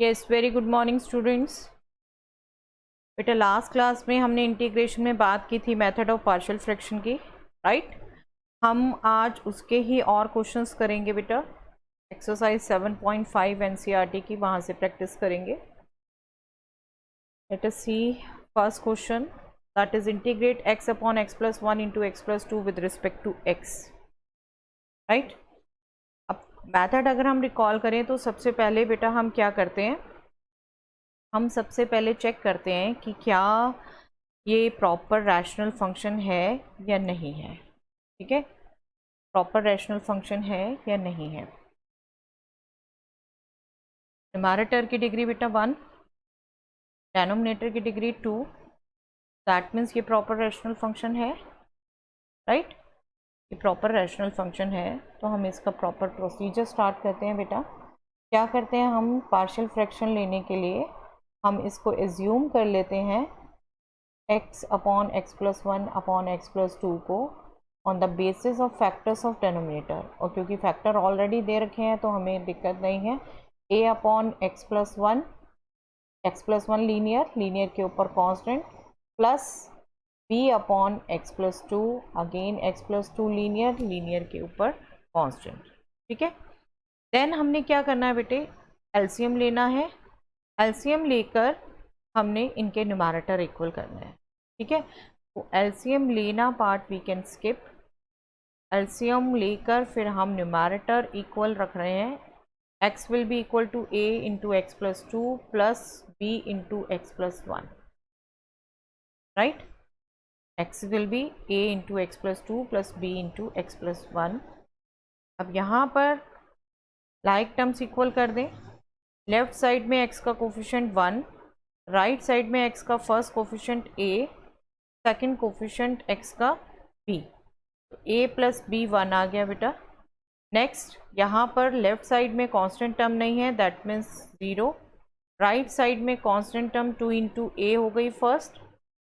Yes, very good morning students. बेटा last class में हमने इंटीग्रेशन में बात की थी मेथड ऑफ पार्शियल फ्रैक्शन की, राइट। हम आज उसके ही और क्वेश्चंस करेंगे बेटा। एक्सरसाइज 7.5 एनसीईआरटी की, वहाँ से प्रैक्टिस करेंगे। Let us see first question, that is integrate x upon x plus 1 into x plus 2 with respect to x, right. अब मैथड अगर हम रिकॉल करें तो सबसे पहले बेटा हम क्या करते हैं, हम सबसे पहले चेक करते हैं कि क्या ये प्रॉपर रैशनल फंक्शन है या नहीं है। ठीक है, प्रॉपर रैशनल फंक्शन है या नहीं है। न्यूमैरेटर की डिग्री बेटा 1, डेनोमिनेटर की डिग्री 2, दैट मीन्स ये प्रॉपर रैशनल फंक्शन है, राइट। ये प्रॉपर रैशनल फंक्शन है तो हम इसका प्रॉपर प्रोसीजर स्टार्ट करते हैं बेटा। क्या करते हैं, हम पार्शियल फ्रैक्शन लेने के लिए हम इसको एज्यूम कर लेते हैं x upon x plus 1 upon x plus 2 को on the basis of factors of denominator, और क्योंकि फैक्टर ऑलरेडी दे रखे हैं तो हमें दिक्कत नहीं है। a upon x plus 1 linear के ऊपर constant, plus b upon x plus 2 again x plus 2 linear के ऊपर कांस्टेंट। ठीक है, देन हमने क्या करना है बेटे, एलसीएम लेना है। एलसीएम लेकर हमने इनके न्यूमैरेटर इक्वल करना है। ठीक है, तो एलसीएम लेना part we can skip. LCM लेकर फिर हम न्यूमैरेटर इक्वल रख रहे हैं। x will be equal to a into x plus 2 plus b into x plus 1, right. x will be a into x plus 2 plus b into x plus 1। अब यहाँ पर like terms equal कर दें। Left side में x का coefficient 1, right side में x का first coefficient a, second coefficient x का b, तो a प्लस b 1 आ गया बेटा। नेक्स्ट यहाँ पर लेफ्ट साइड में कांस्टेंट टर्म नहीं है, दैट मीन्स 0। राइट साइड में कांस्टेंट टर्म 2 इंटू ए हो गई first,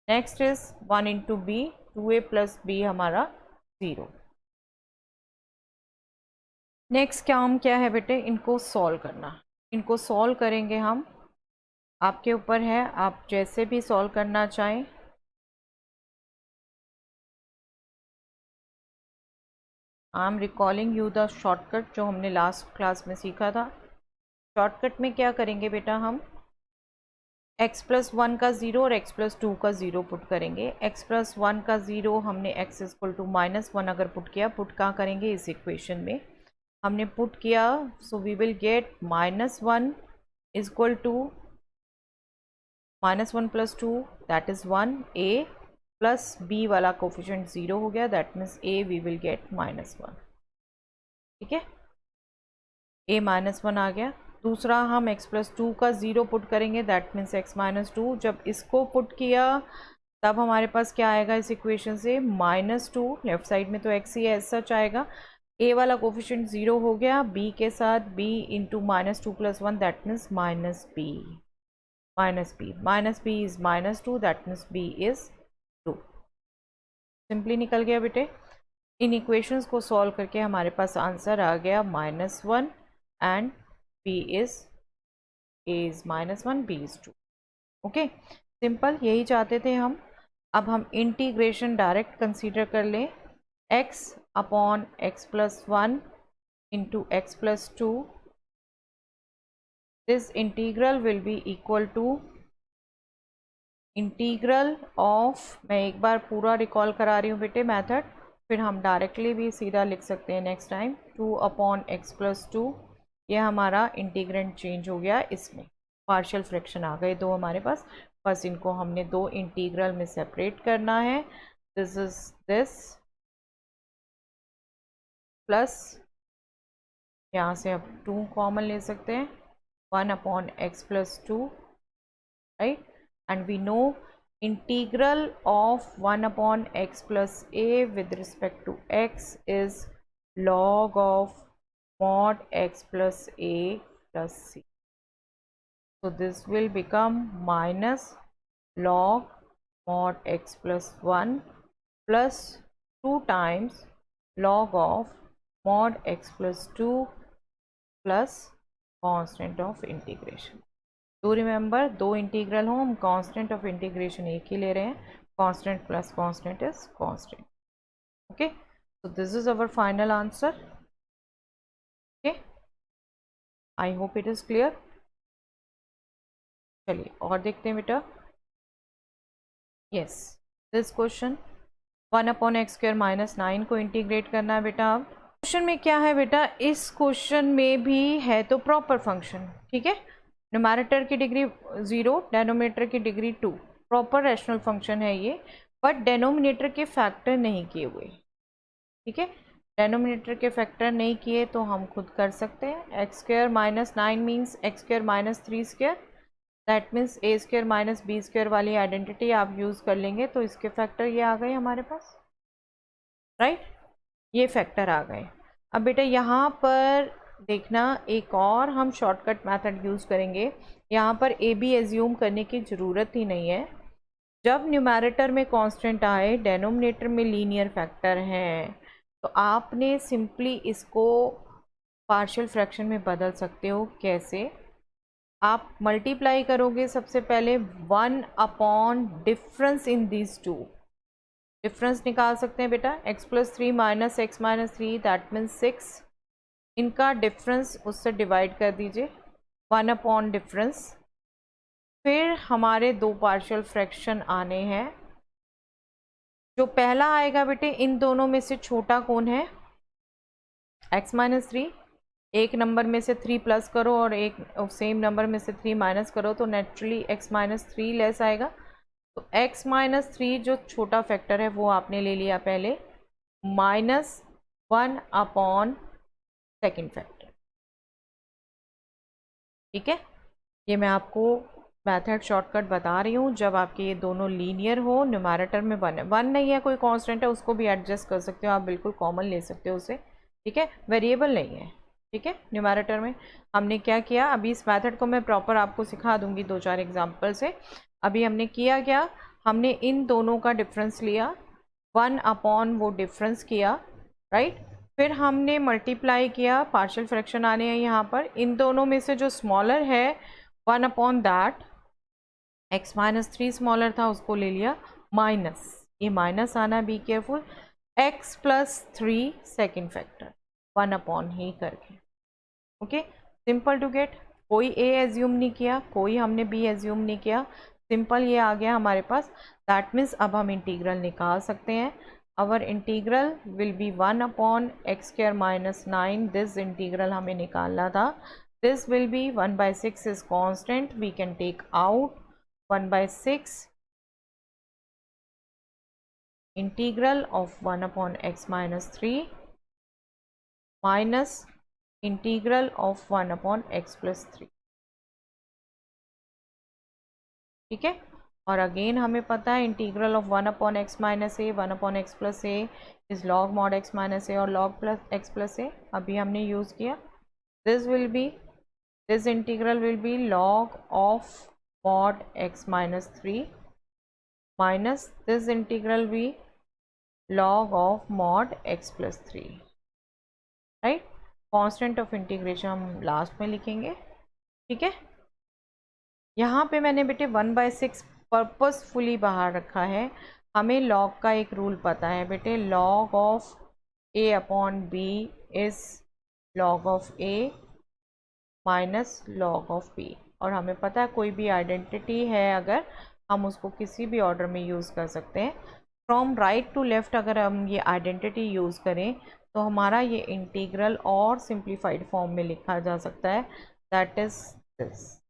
next is 1 into b, 2a plus b हमारा 0। नेक्स्ट काम क्या है बेटे, इनको सॉल्व करना। इनको सॉल्व करेंगे हम, आपके ऊपर है, आप जैसे भी सॉल्व करना चाहें। I am recalling you the shortcut जो हमने लास्ट क्लास में सीखा था। शॉर्टकट में क्या करेंगे बेटा, हम x प्लस 1 का 0 और x प्लस 2 का 0 पुट करेंगे। x प्लस 1 का 0 हमने x इक्वल टू -1 अगर पुट किया, पुट कहाँ करेंगे, इस इक्वेशन में हमने पुट किया, so we will get -1 is equal to -1 plus 2 that is 1, a plus b वाला कोफिशिएंट 0 हो गया, that means a we will get -1। ठीक है, a -1 आ गया। दूसरा हम x प्लस 2 का 0 पुट करेंगे, दैट मीन्स x माइनस 2। जब इसको पुट किया तब हमारे पास क्या आएगा इस इक्वेशन से, -2, लेफ्ट साइड में तो x ही है, सच आएगा। a वाला कोफिशिएंट 0 हो गया, b के साथ b into -2 plus 1 that means -b, -b is -2 that means b is 2। Simply निकल गया बेटे। इन इक्वेशंस को सॉल्व करके हमारे पास आंसर आ गया -1 and b is a is -1, b is 2। Okay, simple यही चाहते थे हम। अब हम इंटीग्रेशन डायरेक्ट कंसीडर कर लें। x upon x plus 1 into x plus 2, this integral will be equal to integral of, मैं एक बार पूरा रिकॉल करा रही हूँ बेटे मेथड, फिर हम डायरेक्टली भी सीधा लिख सकते हैं next time. 2 upon x plus 2, ये हमारा इंटीग्रेंट चेंज हो गया, इसमें पार्शियल फ्रैक्शन आ गए दो हमारे पास। बस इनको हमने दो इंटीग्रल में सेपरेट करना है। दिस इज दिस प्लस, यहाँ से अब 2 कॉमन ले सकते हैं, 1 upon x plus 2, right. And we know integral of 1 upon x plus a with respect to x is log of mod x plus a plus c. So this will become minus log mod x plus 1 plus 2 times log of mod x plus 2 plus constant of integration. Do remember, दो integral हो, हम constant of integration एक ही ले रहे हैं, constant plus constant is constant. Okay, so this is our final answer. Okay, I hope it is clear. चलिए और देखते हैं बेटा. यस, दिस क्वेश्चन 1/x² - 9 को इंटीग्रेट करना है बेटा. अब क्वेश्चन में क्या है बेटा, इस क्वेश्चन में भी है तो प्रॉपर फंक्शन, ठीक है. न्यूमैरेटर की डिग्री 0, डेनोमिनेटर की डिग्री 2, प्रॉपर रैशनल फंक्शन है ये, बट डेनोमिनेटर के फैक्टर नहीं किए हुए, ठीक है. डेनोमिनेटर के फैक्टर नहीं किए तो हम खुद कर सकते हैं. x² - 9 means x² - 3², that means a² - b² वाली आइडेंटिटी आप यूज़ कर लेंगे तो इसके फैक्टर ये आ गए हमारे पास, राइट. ये फैक्टर आ गए. अब बेटा यहाँ पर देखना, एक और हम शॉर्टकट मेथड यूज़ करेंगे. यहाँ पर ए बी एज्यूम करने की ज़रूरत ही नहीं है. जब न्यूमैरेटर में कांस्टेंट आए, डेनोमिनेटर में लीनियर फैक्टर हैं, तो आपने सिंपली इसको पार्शियल फ्रैक्शन में बदल सकते हो. कैसे? आप मल्टीप्लाई करोगे सबसे पहले 1 upon difference in these two. Difference निकाल सकते हैं बेटा, x+3 - x-3 दैट मीन्स 6. इनका डिफरेंस उससे डिवाइड कर दीजिए, 1 अपॉन डिफरेंस. फिर हमारे दो पार्शियल फ्रैक्शन आने हैं. जो पहला आएगा बेटे, इन दोनों में से छोटा कौन है? x-3. एक नंबर में से 3 प्लस करो और एक सेम नंबर में से 3 माइनस करो तो नेचुरली x-3 लेस आएगा. तो x-3 जो छोटा फैक्टर है वो आपने ले लिया पहले, -1 अपॉन सेकेंड फैक्टर, ठीक है. ये मैं आपको मेथड शॉर्टकट बता रही हूँ. जब आपके ये दोनों लीनियर हो, न्यूमैरेटर में 1 है, 1 नहीं है कोई कांस्टेंट है, उसको भी एडजस्ट कर सकते हो आप, बिल्कुल कॉमन ले सकते हो उसे, ठीक है. वेरिएबल नहीं है, ठीक है. न्यूमैरेटर में हमने क्या किया, अभी इस मेथड को मैं प्रॉपर आपको सिखा दूंगी 2-4 एग्जाम्पल से. अभी हमने किया क्या, हमने इन दोनों का डिफरेंस लिया, 1 अपॉन वो डिफरेंस किया, राइट. फिर हमने मल्टीप्लाई किया, पार्शियल फ्रैक्शन आने हैं यहाँ पर. इन दोनों में से जो स्मॉलर है 1 अपॉन दैट, x-3 स्मॉलर था उसको ले लिया माइनस, ये माइनस आना, be careful, x+3 second factor 1 upon ही करके. Okay, simple to get. कोई a एज्यूम नहीं किया, कोई हमने b एज्यूम नहीं किया, सिंपल ये आ गया हमारे पास. दैट मीन्स अब हम इंटीग्रल निकाल सकते हैं. Our integral will be 1 upon x² - 9. This integral हमें निकालना था. This will be 1/6 is constant, we can take out 1/6 integral of 1 upon x-3 minus integral of 1 upon x+3, ठीक है. और अगेन हमें पता है integral of 1 upon x minus a, 1 upon x+a is log mod x minus a और log plus x+a. अभी हमने use किया. This will B, this integral will be log of mod x-3 minus this integral भी log of mod x+3, right. Constant of integration हम last में लिखेंगे, ठीक है. यहाँ पे मैंने बेटे 1/6 पर्पसफुली बाहर रखा है. हमें log का एक रूल पता है बेटे, log of a upon b is log of a minus log of b. और हमें पता है कोई भी आइडेंटिटी है अगर, हम उसको किसी भी ऑर्डर में यूज़ कर सकते हैं. फ्रॉम राइट टू लेफ़्ट अगर हम ये आइडेंटिटी यूज़ करें तो हमारा ये इंटीग्रल और सिंप्लीफाइड फॉर्म में लिखा जा सकता है. दैट इज दिस,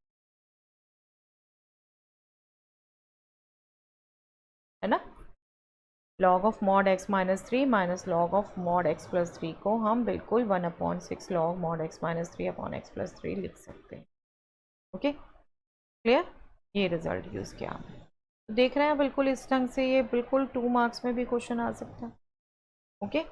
है ना. log of mod x-3 minus log of mod x+3 को हम बिल्कुल 1/6 log mod x-3 upon x+3 लिख सकते हैं. Okay, clear. ये रिजल्ट यूज़ किया हमने. तो देख रहे हैं बिल्कुल इस ढंग से ये बिल्कुल 2 मार्क्स में भी क्वेश्चन आ सकता है. ओके,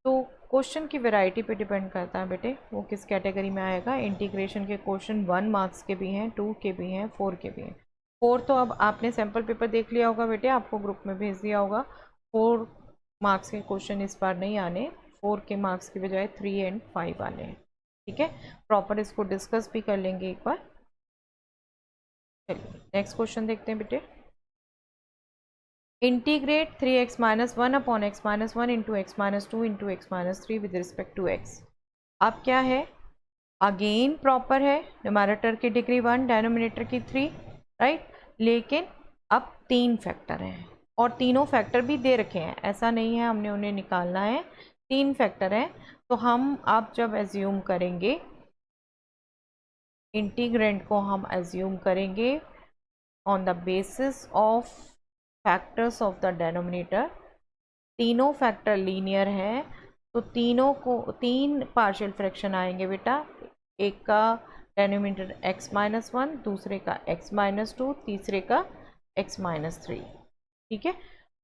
तो क्वेश्चन की वैरायटी पे डिपेंड करता है बेटे वो किस कैटेगरी में आएगा. इंटीग्रेशन के क्वेश्चन 1 मार्क्स के भी हैं, 2 के भी हैं, 4 के भी हैं. 4 तो अब आपने सैम्पल पेपर देख लिया होगा बेटे, आपको ग्रुप में भेज दिया होगा. 4 मार्क्स के क्वेश्चन इस बार नहीं आने, 4 के मार्क्स की बजाय 3 और 5 आने हैं, ठीक है. प्रॉपर इसको डिस्कस भी कर लेंगे एक बार. चलिए नेक्स्ट क्वेश्चन देखते हैं बेटे। Integrate 3x minus one upon x minus one into x minus two into x minus three with respect to x. अब क्या है, अगेन प्रॉपर है, न्यूमरेटर की डिग्री 1 डेनोमिनेटर की 3, राइट। लेकिन अब 3 फैक्टर हैं और तीनों फैक्टर भी दे रखे हैं, ऐसा नहीं है हमने उन्हें निकालना है, 3 फैक्टर हैं। तो हम अब जब एज्यूम करेंगे इंटीग्रेंट को, हम एज्यूम करेंगे on the basis of factors of the denominator. तीनों फैक्टर लीनियर हैं तो तीनों को 3 पार्शियल फ्रैक्शन आएंगे बेटा। एक का डेनोमिनेटर x माइनस वन, दूसरे का x माइनस टू, तीसरे का x माइनस थ्री, ठीक है।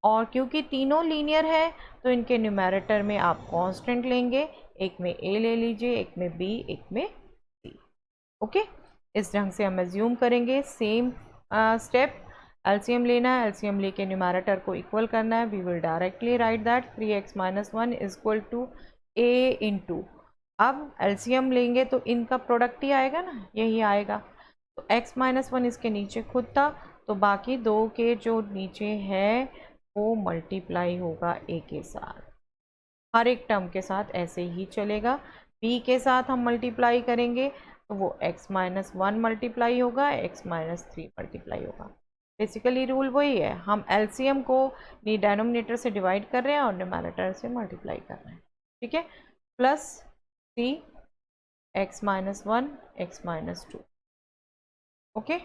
और क्योंकि तीनों लीनियर है तो इनके न्यूमरेटर में आप कांस्टेंट लेंगे, एक में a ले लीजिए, एक में b, एक में c, ओके। इस ढंग से हम एज्यूम करेंगे। सेम स्टेप, एलसीएम लेना है, एलसीएम लेके न्यूमरेटर को इक्वल करना है। We will directly write that 3x minus one is equal to a into, अब एलसीएम लेंगे तो इनका प्रोडक्ट ही आएगा ना, यही आएगा। तो x माइनस वन इसके नीचे खुद था, तो बाकी दो के जो नीचे है वो मल्टीप्लाई होगा a के साथ, हर एक टर्म के साथ ऐसे ही चलेगा। b के साथ हम मल्टीप्लाई करेंगे तो वो x माइनस वन मल्टीप्लाई होगा, x माइनस थ्री मल्टीप्लाई होगा। बेसिकली रूल वही है, हम एलसीएम को डिनोमिनेटर से डिवाइड कर रहे हैं और न्यूमरेटर से मल्टीप्लाई कर रहे हैं, ठीक है। Plus C x minus one, x minus to, okay.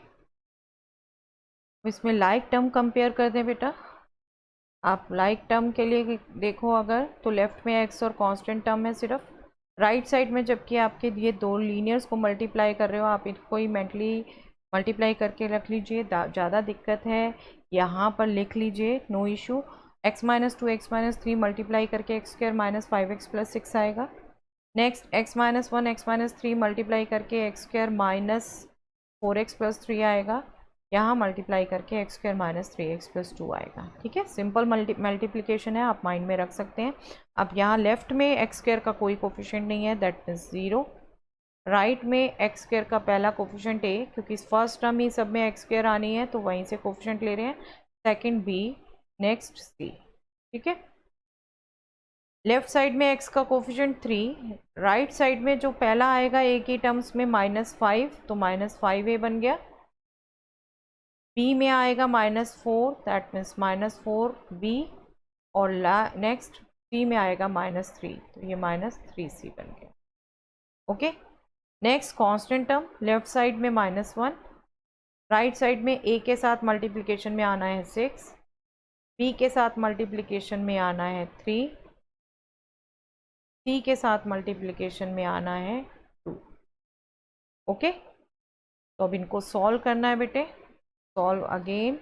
इसमें लाइक टर्म कंपेयर कर दें बेटा। आप लाइक टर्म के लिए देखो अगर, तो लेफ्ट में x और कांस्टेंट टर्म है सिर्फ, राइट साइड में जबकि आपके ये दो लीनियर्स को मल्टीप्लाई कर रहे हो, आप इनको ही मेंटली मल्टीप्लाई करके रख लीजिए, ज़्यादा दिक्कत है यहाँ पर लिख लीजिए, no issue. x minus two, x minus three multiply करके x square minus 5x plus 6 आएगा। Next x minus one, x minus three multiply करके x square minus 4x plus 3 आएगा, यहाँ मल्टीप्लाई करके x square minus 3x plus 2 आएगा, ठीक है। Simple multiplication है, आप माइंड में रख सकते हैं। अब यहाँ लेफ्ट में एक्स स्क्वायर का कोई कोफिशिएंट नहीं है, दैट मीन्स 0। राइट में एक्स स्क्वायर का पहला कोफिशिएंट a, क्योंकि फर्स्ट टर्म ही सब में एक्स स्क्वायर आनी है तो वहीं से कोफिशिएंट ले रहे हैं, सेकंड b, नेक्स्ट c, ठीक है। लेफ्ट साइड में x का कोफिशिएंट 3, राइट साइड में जो पहला आएगा a की टर्म्स में -5, तो -5a बन गया। b में आएगा -4, दैट मीन्स -4b, और नेक्स्ट c में आएगा -3, तो ये -3c बन गया, okay. Next constant term, left side में -1, राइट साइड में a के साथ मल्टीप्लिकेशन में आना है 6, b के साथ मल्टीप्लिकेशन में आना है 3, c के साथ मल्टीप्लिकेशन में आना है 2, ओके। तो अब इनको सॉल्व करना है बेटे। सॉल्व अगेन,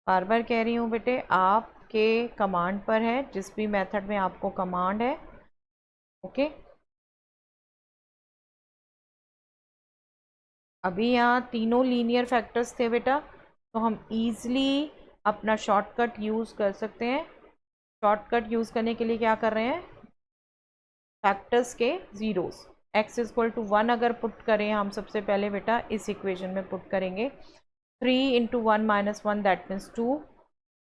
बार बार कह रही हूँ बेटे, आपके कमांड पर है, जिस भी मेथड में आपको कमांड है, ओके। अभी यहाँ तीनों लीनियर फैक्टर्स थे बेटा, तो हम ईज़िली अपना शॉर्टकट यूज़ कर सकते हैं। शॉर्टकट यूज़ करने के लिए क्या कर रहे हैं, फैक्टर्स के ज़ीरोस, x इक्वल टू 1 अगर पुट करें हम, सबसे पहले बेटा इस इक्वेशन में पुट करेंगे 3 into one minus one, that means 2,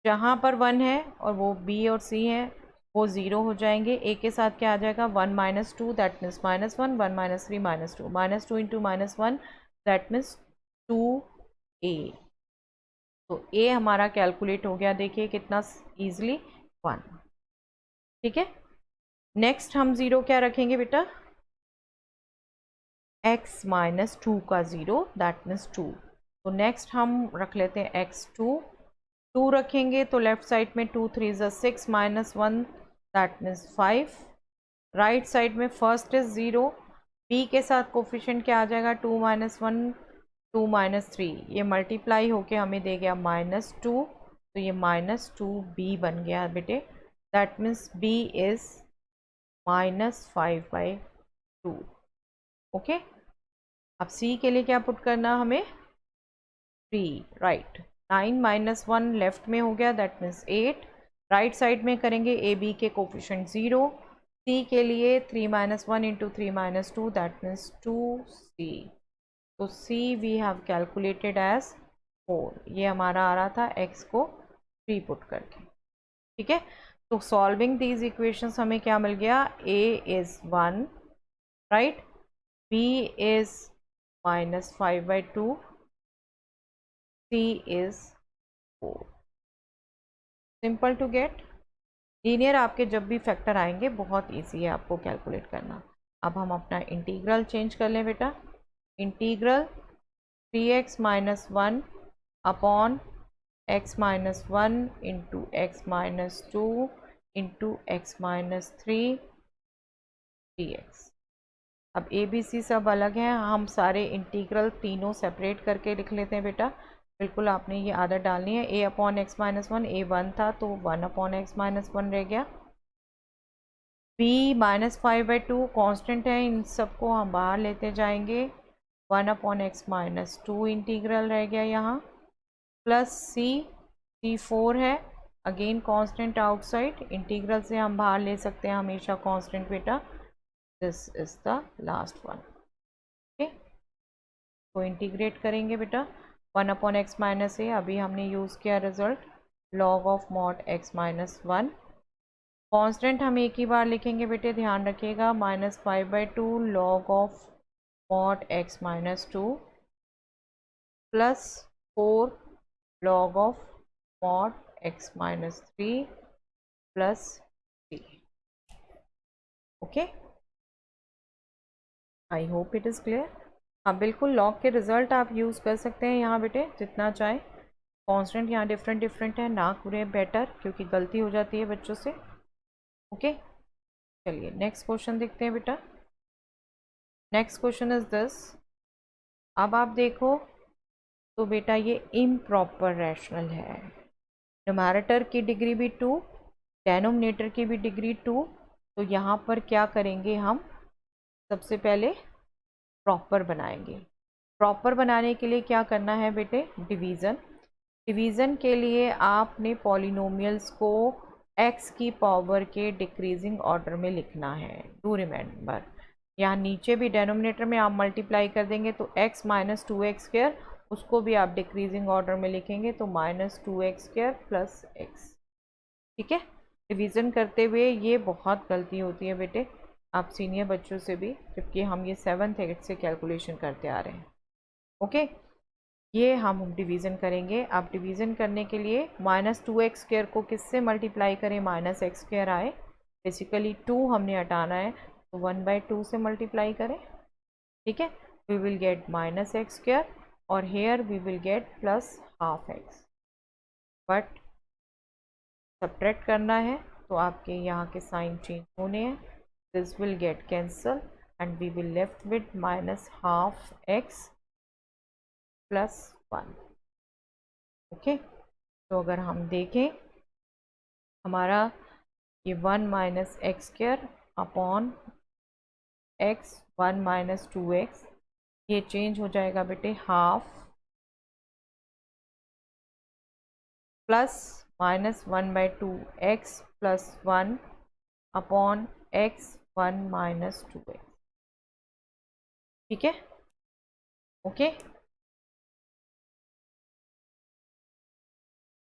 जहाँ पर 1 है और वो b और c है वो 0 हो जाएंगे। a के साथ क्या आ जाएगा, 1 minus two, that means -1, 1 minus three -2 into -1, that means 2a। तो a हमारा कैलकुलेट हो गया, देखिए कितना ईजिली, 1, ठीक है। नेक्स्ट हम 0 क्या रखेंगे बेटा, x माइनस 2 का 0, दैट मीन्स 2। तो नेक्स्ट हम रख लेते हैं x2, 2 रखेंगे तो लेफ्ट साइड में 2 3 ज़ा 6 -1, दैट मीन्स 5। राइट साइड में फर्स्ट इज 0, b के साथ कोफिशिएंट क्या आ जाएगा, 2 माइनस 1, 2 माइनस 3, ये मल्टीप्लाई होके हमें दे गया -2, तो ये -2b बन गया बेटे, that means b is -5/2, okay. अब c के लिए क्या पुट करना हमें, 3, राइट। 9 माइनस 1 लेफ्ट में हो गया, दैट मीन्स 8। राइट साइड में करेंगे ए बी के कोफिशिएंट 0, c के लिए 3 minus 1 into 3 minus 2, that means 2c। तो c we have calculated as 4, ये हमारा आ रहा था x को 3 पुट करके, ठीक है। तो सॉल्विंग दीज इक्वेशंस हमें क्या मिल गया, a इज़ 1, राइट, b is -5/2, c is 4। Simple to get. Linear आपके जब भी फैक्टर आएंगे बहुत ईजी है आपको कैलकुलेट करना। अब हम अपना इंटीग्रल चेंज कर लें बेटा। Integral 3x-1 upon x-1 into x-2 into x-3 dx। अब ए बी सी सब अलग हैं, हम सारे इंटीग्रल तीनों सेपरेट करके लिख लेते हैं बेटा। बिल्कुल आपने ये आदत डालनी है। a अपॉन x-1 a 1 था तो 1 अपॉन x-1 रह गया। b -5/2 कांस्टेंट है, इन सबको हम बाहर लेते जाएंगे। 1 अपॉन x-2 इंटीग्रल रह गया यहाँ, प्लस c 4 है, अगेन कांस्टेंट आउटसाइड, इंटीग्रल से हम बाहर ले सकते हैं हमेशा कांस्टेंट बेटा। This is the last one, okay. तो इंटीग्रेट करेंगे बेटा। 1 अपॉन x-a, अभी हमने यूज़ किया result log of mod x-1। Constant हम एक ही बार लिखेंगे बेटे, ध्यान रखिएगा, -5/2 log of mod x-2 plus 4 log of mod x-3 plus 3, okay. I hope it is clear. हाँ बिल्कुल, लॉग के रिज़ल्ट आप यूज़ कर सकते हैं यहाँ बेटे जितना चाहे। कांस्टेंट यहाँ डिफरेंट डिफरेंट है, ना करें बेटर, क्योंकि गलती हो जाती है बच्चों से, ओके। चलिए नेक्स्ट क्वेश्चन देखते हैं बेटा। Next question is this. अब आप देखो तो बेटा ये इम्प्रॉपर रैशनल है। न्यूमैरेटर की डिग्री भी 2, डेनोमिनेटर की भी डिग्री 2। तो यहाँ पर क्या करेंगे हम, सबसे पहले प्रॉपर बनाएंगे। प्रॉपर बनाने के लिए क्या करना है बेटे, डिवीज़न। डिवीज़न के लिए आपने पॉलिनोमियल्स को x की पावर के डिक्रीजिंग ऑर्डर में लिखना है। डू रिमेंबर, यहाँ नीचे भी डेनोमिनेटर में आप मल्टीप्लाई कर देंगे तो x माइनस 2x², उसको भी आप डिक्रीजिंग ऑर्डर में लिखेंगे तो -2x² प्लस x, ठीक है। डिवीज़न करते हुए ये बहुत गलती होती है बेटे आप सीनियर बच्चों से भी, जबकि हम ये 7th 8th से कैलकुलेशन करते आ रहे हैं, ओके। ये हम डिवीज़न करेंगे। अब डिवीज़न करने के लिए -2x² को किससे मल्टीप्लाई करें, -x² आए, बेसिकली 2 हमने हटाना है तो 1/2 से मल्टीप्लाई करें, ठीक है। वी विल गेट -x² और here we will get +12x, but subtract करना है तो आपके यहाँ के साइन चेंज होने हैं। This will get cancel and we will left with -12x +1, okay. तो अगर हम देखें हमारा ये 1 - x² अपॉन x 1 - 2x, ये चेंज हो जाएगा बेटे half plus -1/2x +1 upon x 1 - 2x, ठीक है, ओके।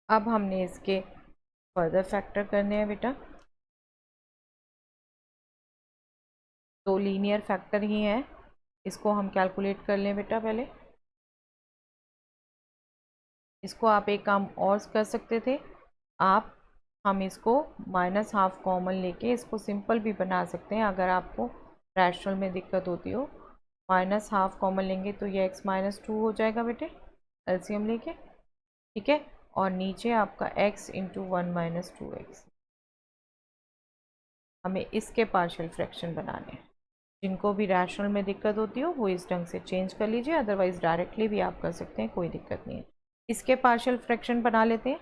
अब हमने इसके फर्दर फैक्टर करने हैं बेटा। तो लीनियर फैक्टर ही है, इसको हम कैलकुलेट कर लें बेटा। पहले इसको आप एक काम और कर सकते थे, आप हम इसको -12 कॉमन लेके इसको सिंपल भी बना सकते हैं अगर आपको रैशनल में दिक्कत होती हो। -12 कॉमन लेंगे तो ये x-2 हो जाएगा बेटे एलसीएम लेके, ठीक है। और नीचे आपका x इंटू 1 - 2x, हमें इसके पार्शियल फ्रैक्शन बनाने हैं। जिनको भी रैशनल में दिक्कत होती हो वो इस ढंग से चेंज कर लीजिए, अदरवाइज़ डायरेक्टली भी आप कर सकते हैं, कोई दिक्कत नहीं है। इसके पार्शियल फ्रैक्शन बना लेते हैं।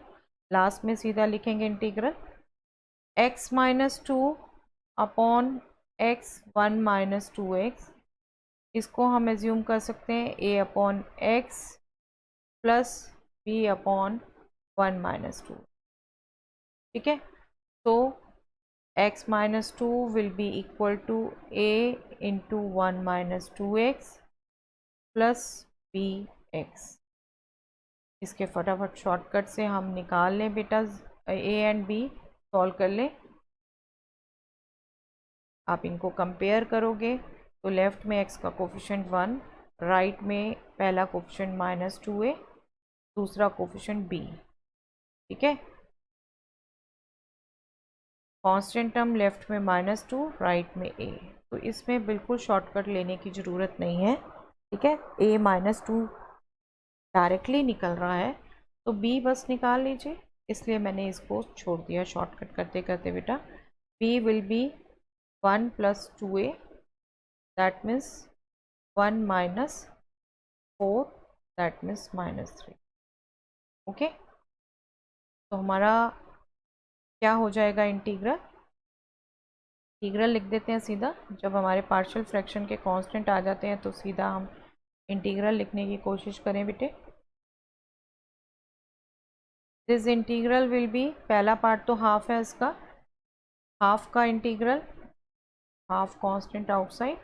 लास्ट में सीधा लिखेंगे integral x-2 upon x 1 - 2x, इसको हम एज्यूम कर सकते हैं a upon x plus b upon 1 - 2, ठीक है। तो x-2 will be equal to a into 1 - 2x plus bx, इसके फटाफट शॉर्टकट से हम निकाल लें बेटा, ए एंड बी सॉल्व कर लें। आप इनको कंपेयर करोगे तो लेफ़्ट में x का कोफिशेंट 1, राइट में पहला कोफिशेंट -2a, दूसरा कोफिशेंट b। ठीक है, कांस्टेंट टर्म लेफ़्ट में -2, राइट में a। तो इसमें बिल्कुल शॉर्टकट लेने की ज़रूरत नहीं है। ठीक है, a -2 डायरेक्टली निकल रहा है तो b बस निकाल लीजिए, इसलिए मैंने इसको छोड़ दिया शॉर्टकट करते करते बेटा। b will be 1 + 2a, that means 1 - 4, that means -3। Okay, तो हमारा क्या हो जाएगा, इंटीग्रल। इंटीग्रल लिख देते हैं सीधा। जब हमारे पार्शियल फ्रैक्शन के कांस्टेंट आ जाते हैं तो सीधा हम इंटीग्रल लिखने की कोशिश करें बेटे। दिस इंटीग्रल विल बी, पहला पार्ट तो हाफ है इसका, हाफ का integral, half constant outside.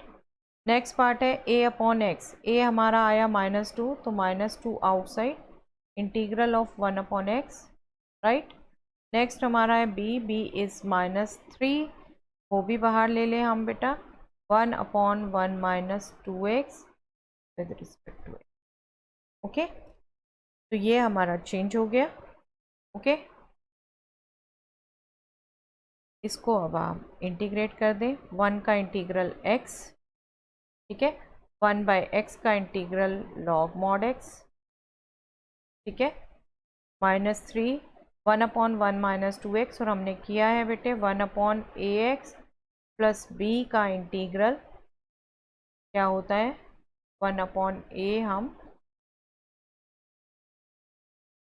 Next part है a/x, a हमारा आया -2 तो -2 outside, integral of 1/x, right. Next हमारा है b इज़ -3, वो भी बाहर ले लें हम बेटा, 1/1 - 2x with respect to x। Okay, तो ये हमारा चेंज हो गया। ओके, इसको अब आप इंटीग्रेट कर दें, 1 का इंटीग्रल x, ठीक है, 1/x का इंटीग्रल log mod x, ठीक है, -3, 1/1 - 2x, और हमने किया है बेटे 1/ax प्लस b का इंटीग्रल क्या होता है, 1/a हम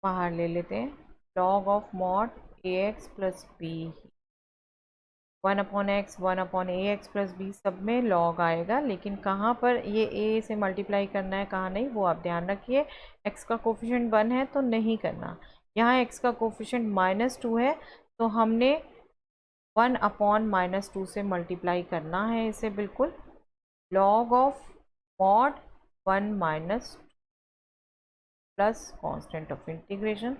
बाहर ले लेते हैं, log of mod ax plus b, 1/x 1/ax plus b सब में log आएगा, लेकिन कहाँ पर ये a से मल्टीप्लाई करना है कहाँ नहीं, वो आप ध्यान रखिए। x का कोफिशिएंट 1 है तो नहीं करना, यहाँ x का कोफिशिएंट -2 है तो हमने 1/-2 से मल्टीप्लाई करना है इसे, बिल्कुल log of mod 1 - plus constant of integration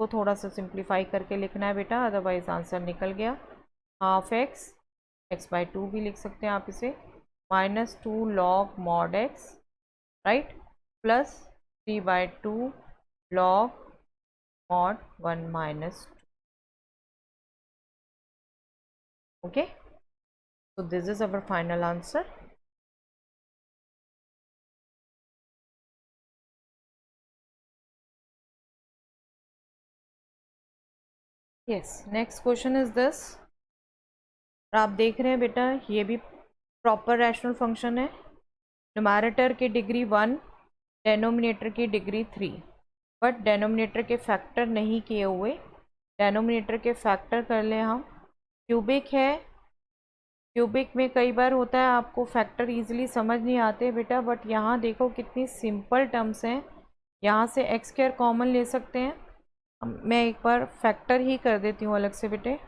को थोड़ा सा सिंप्लीफाई करके लिखना है बेटा, अदरवाइज आंसर निकल गया। हाफ x/2 भी लिख सकते हैं आप इसे, -2 log mod x, right, plus 3/2 log mod 1 - 2। Okay, so this is our final answer। yes, next question is this। आप देख रहे हैं बेटा ये भी प्रॉपर रैशनल फंक्शन है, न्यूमैरेटर की डिग्री 1, डेनोमिनेटर की डिग्री 3, बट डेनोमिनेटर के फैक्टर नहीं किए हुए, डेनोमिनेटर के फैक्टर कर लें हम। क्यूबिक है, क्यूबिक में कई बार होता है आपको फैक्टर इजीली समझ नहीं आते बेटा, बट यहाँ देखो कितनी सिंपल टर्म्स हैं, यहाँ से x² कॉमन ले सकते हैं। मैं एक बार फैक्टर ही कर देती हूँ अलग से बेटे,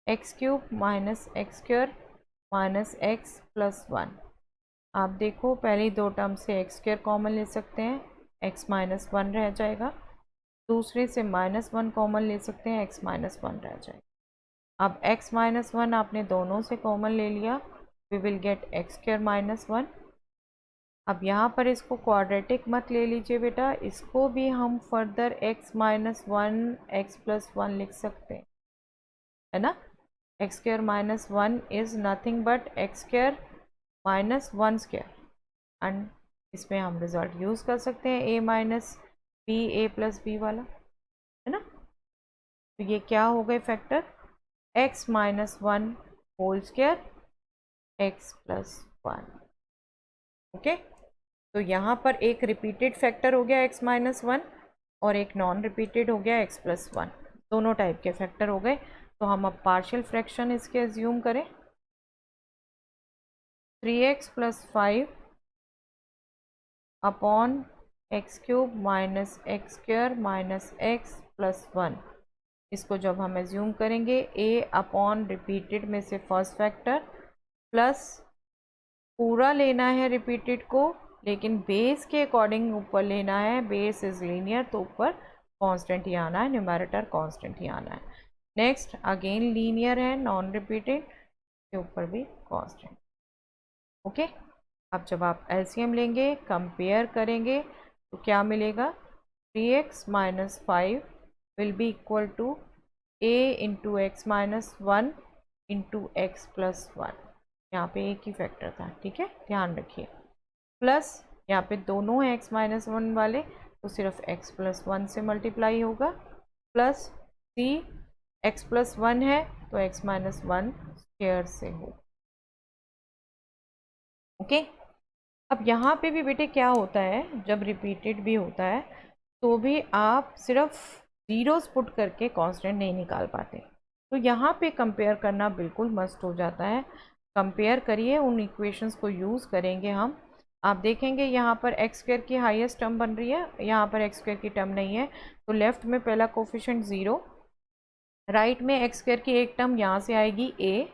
x³ - x² - x + 1। आप देखो पहली दो टर्म से x² कॉमन ले सकते हैं, x - 1 रह जाएगा, दूसरे से -1 कॉमन ले सकते हैं, x - 1 रह जाएगा। अब x - 1 आपने दोनों से कॉमन ले लिया, वी विल गेट x² - 1। अब यहाँ पर इसको क्वाड्रेटिक मत ले लीजिए बेटा, इसको भी हम फर्दर x - 1 x + 1 लिख सकते हैं, है ना। x² - 1 is nothing but x² - 1² and इसमें हम रिजल्ट यूज़ कर सकते हैं a - b, a + b वाला, है ना। तो ये क्या हो गए factor, x - 1 whole square x + 1। Okay, तो यहाँ पर एक रिपीटेड फैक्टर हो गया x - 1 और एक नॉन रिपीटेड हो गया x + 1, दोनों टाइप के फैक्टर हो गए। तो हम अब पार्शियल फ्रैक्शन इसके एज्यूम करें, 3x + 5 upon x³ - x² - x + 1 इसको जब हम एज्यूम करेंगे ए अपॉन रिपीटेड में से फर्स्ट फैक्टर प्लस पूरा लेना है रिपीटेड को, लेकिन बेस के अकॉर्डिंग ऊपर लेना है, बेस इज लीनियर तो ऊपर कांस्टेंट ही आना है, न्यूमरेटर कांस्टेंट ही आना है। नेक्स्ट अगेन लीनियर है, नॉन रिपीटेड के ऊपर भी कांस्टेंट। ओके, अब जब आप एलसीएम लेंगे कंपेयर करेंगे तो क्या मिलेगा, 3x minus 5 will be equal to a into x minus 1 into x plus 1। यहाँ पे एक ही फैक्टर था, ठीक है, ध्यान रखिए। प्लस यहाँ पे दोनों हैं x माइनस 1 वाले, तो सिर्फ x प्लस 1 से मल्टीप्लाई होगा, प्लस c x प्लस 1 है तो x माइनस 1 स्क्वायर से हो। ओके, अब यहाँ पे भी बेटे क्या होता है, जब रिपीटेड भी होता है तो भी आप सिर्फ ज़ीरोस पुट करके कांस्टेंट नहीं निकाल पाते, तो यहाँ पे कंपेयर करना बिल्कुल मस्ट हो जाता है। कंपेयर करिए, उन इक्वेशंस को यूज़ करेंगे हम। आप देखेंगे यहाँ पर एक्स स्क्वायर की हाईएस्ट टर्म बन रही है, यहाँ पर एक्स स्क्वायर की टर्म नहीं है, तो लेफ्ट में पहला कोफिशिएंट 0, राइट में एक्स स्क्वायर की एक टर्म यहाँ से आएगी a,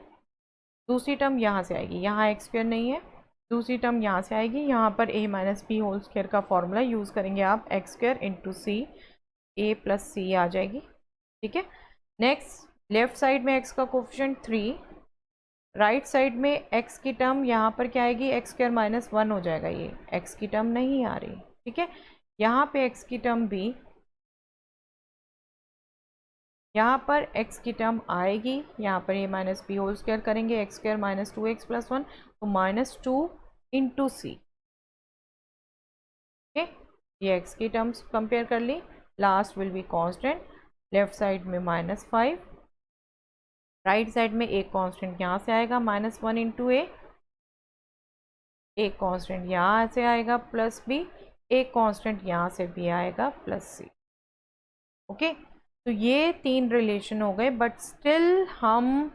दूसरी टर्म यहाँ से आएगी, यहाँ एक्स स्क्वायर नहीं है, दूसरी टर्म यहाँ से आएगी, यहाँ पर a minus b whole square का फॉर्मूला यूज़ करेंगे आप, x square into c, a plus c आ जाएगी, ठीक है। नेक्स्ट लेफ्ट साइड में x का कोफिशिएंट 3, राइट साइड में x की टर्म यहाँ पर क्या आएगी, एक्स स्क्वायर माइनस 1 हो जाएगा, ये x की टर्म नहीं आ रही, ठीक है। यहाँ पे x की टर्म भी, यहाँ पर x की टर्म आएगी, यहाँ पर a minus b whole square करेंगे, x square minus 2x plus 1, तो माइनस 2 इंटू सी, ओके। ये x की टर्म्स कंपेयर कर ली, last will be constant, left side में माइनस 5, राइट साइड में एक कांस्टेंट यहाँ से आएगा माइनस 1 इंटू ए, एक कांस्टेंट यहाँ से आएगा प्लस बी, एक कांस्टेंट यहाँ से भी आएगा प्लस सी, ओके। तो ये तीन रिलेशन हो गए, बट स्टिल हम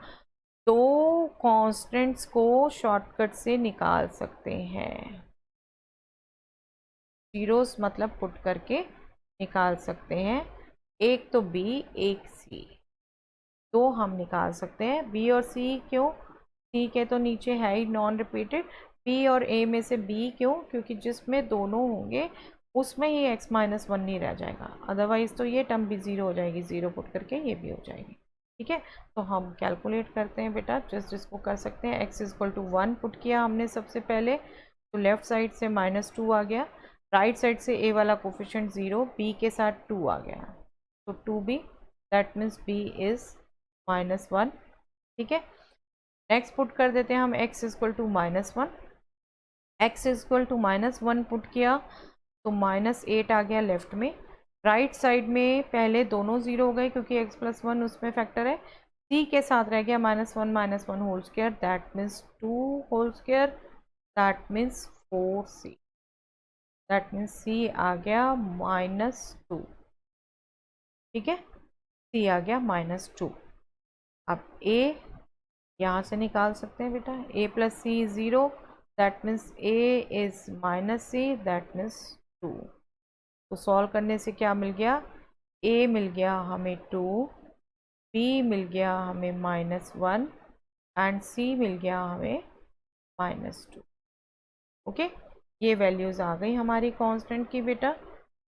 दो कांस्टेंट्स को शॉर्टकट से निकाल सकते हैं, जीरोस मतलब पुट करके निकाल सकते हैं, एक तो b एक c, दो हम निकाल सकते हैं, b और c। क्यों, c के तो नीचे है ही नॉन रिपीटेड, b और a में से b क्यों, क्योंकि जिसमें दोनों होंगे उसमें ही x माइनस 1 नहीं रह जाएगा, अदरवाइज तो ये टर्म भी 0 हो जाएगी, 0 पुट करके ये भी हो जाएगी, ठीक है। तो हम कैलकुलेट करते हैं बेटा, जिसको कर सकते हैं। x इक्वल टू 1 पुट किया हमने सबसे पहले, तो लेफ्ट साइड से माइनस 2 आ गया, राइट साइड से a वाला कोफिशिएंट 0, b के साथ 2 आ गया, तो 2b, that means b is minus 1, ठीक है। नेक्स्ट पुट कर देते हैं हम x equal to minus 1, x equal to minus 1 put किया तो माइनस 8 आ गया लेफ्ट में, राइट साइड में पहले दोनों 0 हो गए क्योंकि x प्लस 1 उसमें फैक्टर है, c के साथ रह गया minus 1 whole square, that means 2 whole square, that means 4c, that means c आ गया माइनस 2, ठीक है, c आ गया माइनस 2। अब a यहाँ से निकाल सकते हैं बेटा, a plus c 0, that means a is minus c, that means 2। तो सॉल्व करने से क्या मिल गया, a मिल गया हमें 2, b मिल गया हमें माइनस 1 एंड c मिल गया हमें माइनस 2, ओके। ये वैल्यूज़ आ गई हमारी कांस्टेंट की बेटा,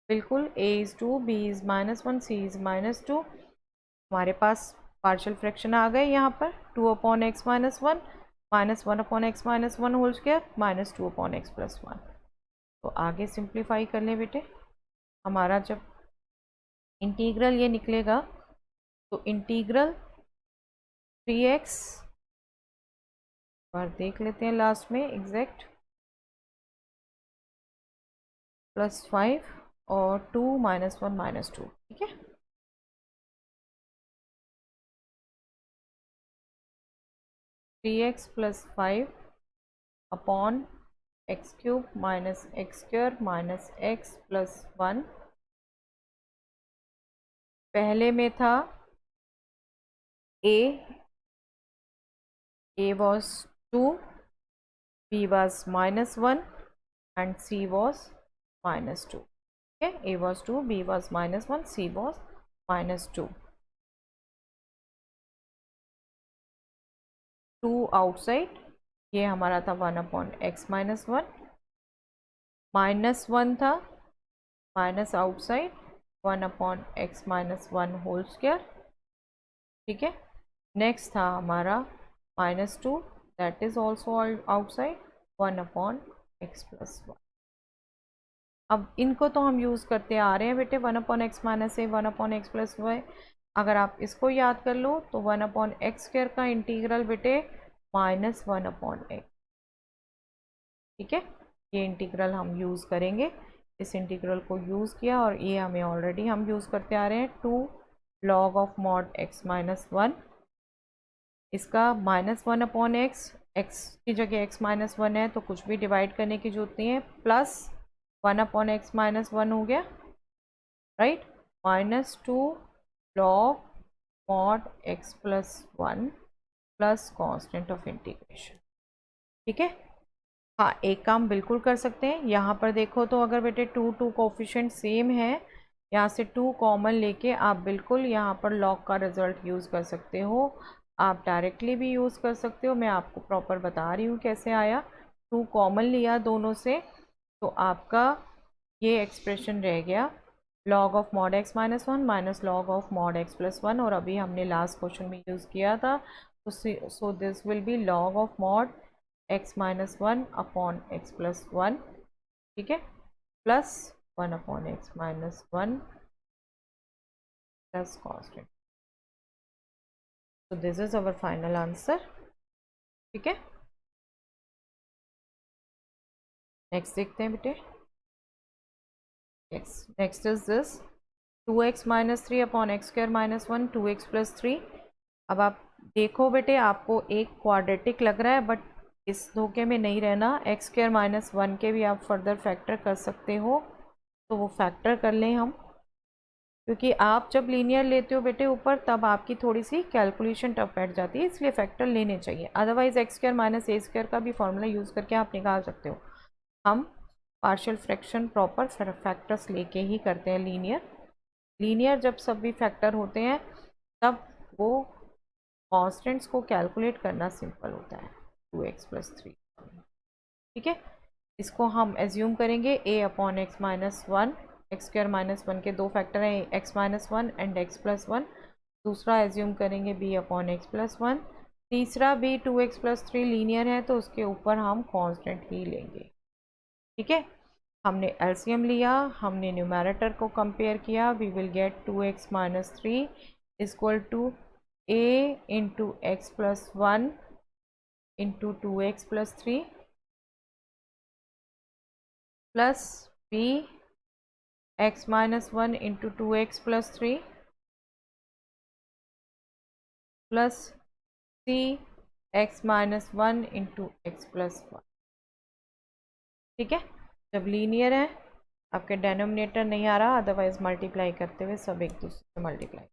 बिल्कुल, a is 2, b is minus 1, c is minus 2, हमारे पास पार्शियल फ्रैक्शन आ गए यहाँ पर, 2 upon x minus 1 minus 1 upon x minus 1 whole square minus 2 upon x plus 1। तो आगे सिंप्लीफाई कर लें बेटे, हमारा जब इंटीग्रल ये निकलेगा तो इंटीग्रल 3x पर देख लेते हैं लास्ट में एग्जैक्ट, प्लस 5 और 2 माइनस 1 माइनस 2, ठीक है। Three x plus 5 upon x cube minus x square minus x plus 1, पहले में था a was 2, b was minus 1 and c was minus 2, okay, a was 2, b was minus 1, c was minus 2। 2 outside, ये हमारा था 1/x-1, -1 था minus outside 1/x-1 whole square, ठीक है। Next था हमारा -2, that is also outside 1/x+1। अब इनको तो हम यूज़ करते आ रहे हैं बेटे, 1/x-a 1/x+y। अगर आप इसको याद कर लो तो 1/x² का इंटीग्रल बेटे -1/x, ठीक है। ये इंटीग्रल हम यूज़ करेंगे, इस इंटीग्रल को यूज़ किया और ये हमें ऑलरेडी हम यूज़ करते आ रहे हैं 2 log of mod x-1। इसका -1/x, x की जगह x-1 है तो कुछ भी डिवाइड करने की जरूरत नहीं है, प्लस 1/x-1 हो गया, right. -2 log mod x+1 plus constant of integration, ठीक है। हाँ, एक काम बिल्कुल कर सकते हैं, यहाँ पर देखो तो अगर बेटे 2 कोफिशिएंट सेम है, यहाँ से 2 कॉमन लेके आप बिल्कुल यहाँ पर लॉग का रिजल्ट यूज़ कर सकते हो। आप डायरेक्टली भी यूज़ कर सकते हो, मैं आपको प्रॉपर बता रही हूँ कैसे आया। 2 कॉमन लिया दोनों से तो आपका ये एक्सप्रेशन रह गया log of mod x-1 minus log of mod x+1, और अभी हमने लास्ट क्वेश्चन में यूज़ किया था, तो so this will B log of mod x-1 upon x+1, ठीक है, plus 1/x-1 plus constant. so this is our final answer, ठीक है। नेक्स्ट देखते हैं बेटे। yes, next is this 2x - 3 upon x² - 1 2x+3। अब आप देखो बेटे, आपको एक क्वाड्रेटिक लग रहा है, बट इस धोखे में नहीं रहना, x² - 1 के भी आप फर्दर फैक्टर कर सकते हो, तो वो फैक्टर कर लें हम, क्योंकि आप जब लीनियर लेते हो बेटे ऊपर, तब आपकी थोड़ी सी कैलकुलेशन टफ बैठ जाती है, इसलिए फैक्टर लेने चाहिए। अदरवाइज x² - a² का भी फॉर्मूला यूज़ करके आप निकाल सकते हो। हम पार्शियल फ्रैक्शन प्रॉपर फैक्टर्स लेके ही करते हैं लीनियर जब सभी फैक्टर होते हैं तब वो कॉन्स्टेंट्स को कैलकुलेट करना सिंपल होता है। 2x+3, ठीक है। इसको हम एज्यूम करेंगे a/x-1, x² - 1 के 2 फैक्टर हैं x-1 एंड x+1। दूसरा एज्यूम करेंगे b/x+1। तीसरा भी 2x+3 लीनियर है तो उसके ऊपर हम कांस्टेंट ही लेंगे, ठीक है। हमने एलसीएम लिया, हमने न्यूमरेटर को कंपेयर किया, we will get 2x - 3 equal to a into x+1 into 2x+3 plus b x-1 into 2x+3 plus c x-1 into x+1, ठीक है। जब लीनियर है, आपके डेनोमिनेटर नहीं आ रहा, अदरवाइज मल्टीप्लाई करते हुए सब एक दूसरे से मल्टीप्लाई,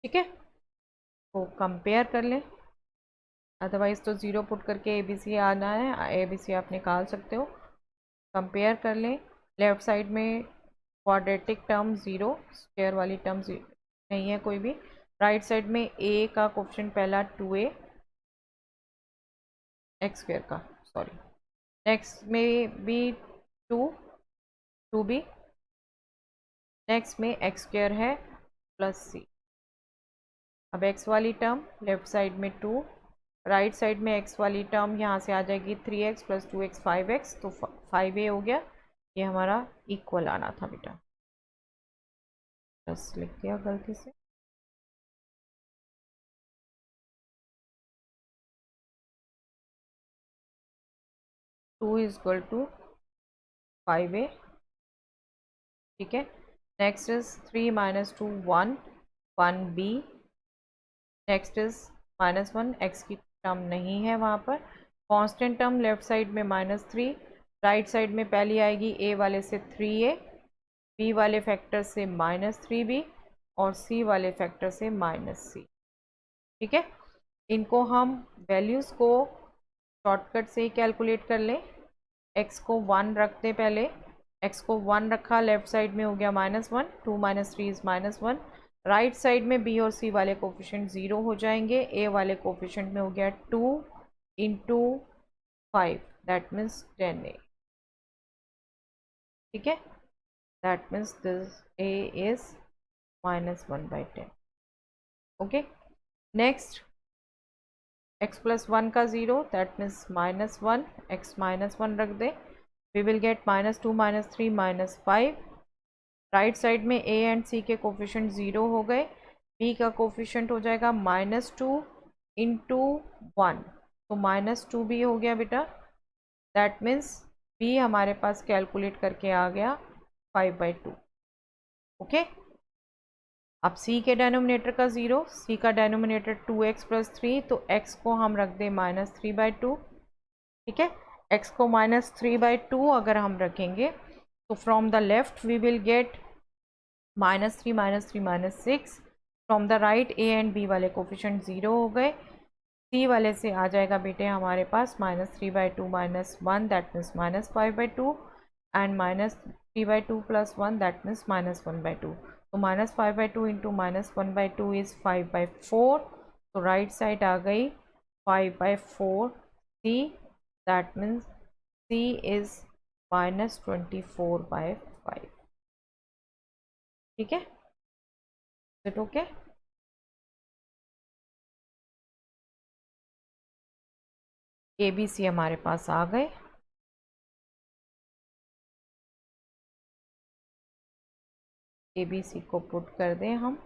ठीक है। तो कंपेयर कर लें, अदरवाइज तो 0 पुट करके ABC आना है, ABC आप निकाल सकते हो। कंपेयर कर लें, लेफ़्ट साइड में क्वाड्रेटिक टर्म 0, स्क्वायर वाली टर्म नहीं है कोई भी। राइट साइड में a का कोफिशिएंट पहला 2a x² का, सॉरी, नेक्स्ट में भी 2b, नेक्स्ट में x² है प्लस c। अब x वाली टर्म लेफ्ट साइड में 2, राइट साइड में x वाली टर्म यहाँ से आ जाएगी 3x + 2x 5x, तो 5a हो गया। ये हमारा इक्वल आना था बेटा, बस लिख दिया गलती से। टू इक्वल टू 5a, ठीक है। Next is 3 - 2 1 1b, next is -1, x की टर्म नहीं है वहाँ पर। कांस्टेंट टर्म लेफ्ट साइड में -3, राइट साइड में पहली आएगी a वाले से 3a, b वाले फैक्टर से -3b और c वाले फैक्टर से -c, ठीक है। इनको हम वैल्यूज़ को शॉर्टकट से ही कैलकुलेट कर लें। x को 1 रखते पहले, x को 1 रखा, लेफ्ट साइड में हो गया -1, 2 - 3 इज़ -1, राइट साइड में बी और सी वाले कोफिशिएंट 0 हो जाएंगे, ए वाले कोफिशिएंट में हो गया 2 इंटू 5 दैट मीन्स 10a, ठीक है, that means this a is -1/10। Okay, next x plus 1 का 0 दैट मीन्स -1, x -1 रख दे, we will get -2 -3 -5। Right side में a एंड c के कोफिशिएंट 0 हो गए, b का कोफिशिएंट हो जाएगा -2 इंटू 1, तो -2 भी हो गया बेटा, दैट मीन्स b हमारे पास कैलकुलेट करके आ गया 5/2। ओके, अब c के डेनोमिनेटर का 0, c का डेनोमिनेटर 2x प्लस 3, तो x को हम रख दें -3/2, ठीक है, x को -3/2 अगर हम रखेंगे तो from the left we will get -3 -3 -6, from the right a and b वाले कोफिशिएंट 0 हो गए, c वाले से आ जाएगा बेटे हमारे पास -3/2 -1 that means -5/2 and -3/2 plus 1 that means -1/2, तो -5/2 इंटू -1/2 इज़ 5/4, तो राइट साइड आ गई 5/4 c, that means c is -24/5, ठीक है, it okay. A B C हमारे पास आ गए, ए बी सी को पुट कर दें हम,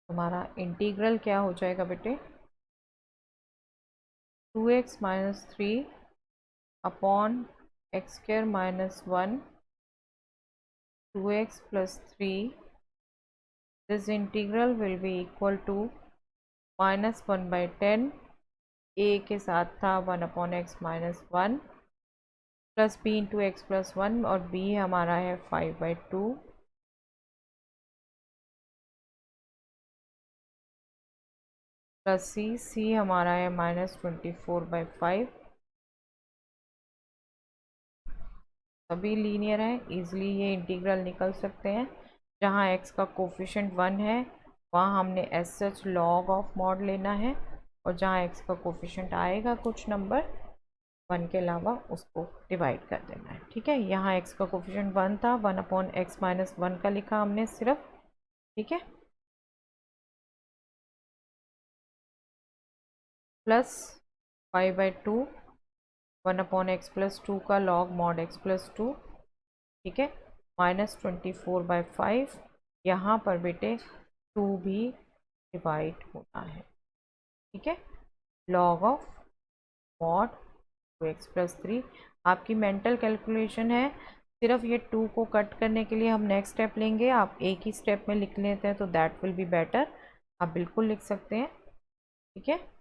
हमारा इंटीग्रल क्या हो जाएगा बेटे, 2x minus 3 upon x² -1 2x plus 3, this integral will be equal to -1/10, a के साथ था 1/x -1 plus b into x plus 1, और b हमारा है 5/2 प्लस c हमारा है -24/5, सभी लीनियर है, इजीली ये इंटीग्रल निकल सकते हैं। जहाँ x का कोफिशिएंट 1 है वहाँ हमने as such log of mod लेना है, और जहाँ x का कोफिशिएंट आएगा कुछ नंबर 1 के अलावा उसको डिवाइड कर देना है, ठीक है। यहाँ x का कोफिशिएंट 1 था, 1/x -1 का लिखा हमने सिर्फ, ठीक है, प्लस 5/2 1/x प्लस 2 का लॉग मॉड x प्लस 2, ठीक है, -24/5, यहाँ पर बेटे 2 भी डिवाइड होना है, ठीक है, log of mod 2x plus 3। आपकी मेंटल कैलकुलेशन है, सिर्फ ये 2 को कट करने के लिए हम नेक्स्ट स्टेप लेंगे, आप एक ही स्टेप में लिख लेते हैं तो दैट विल बी बेटर, आप बिल्कुल लिख सकते हैं, ठीक है।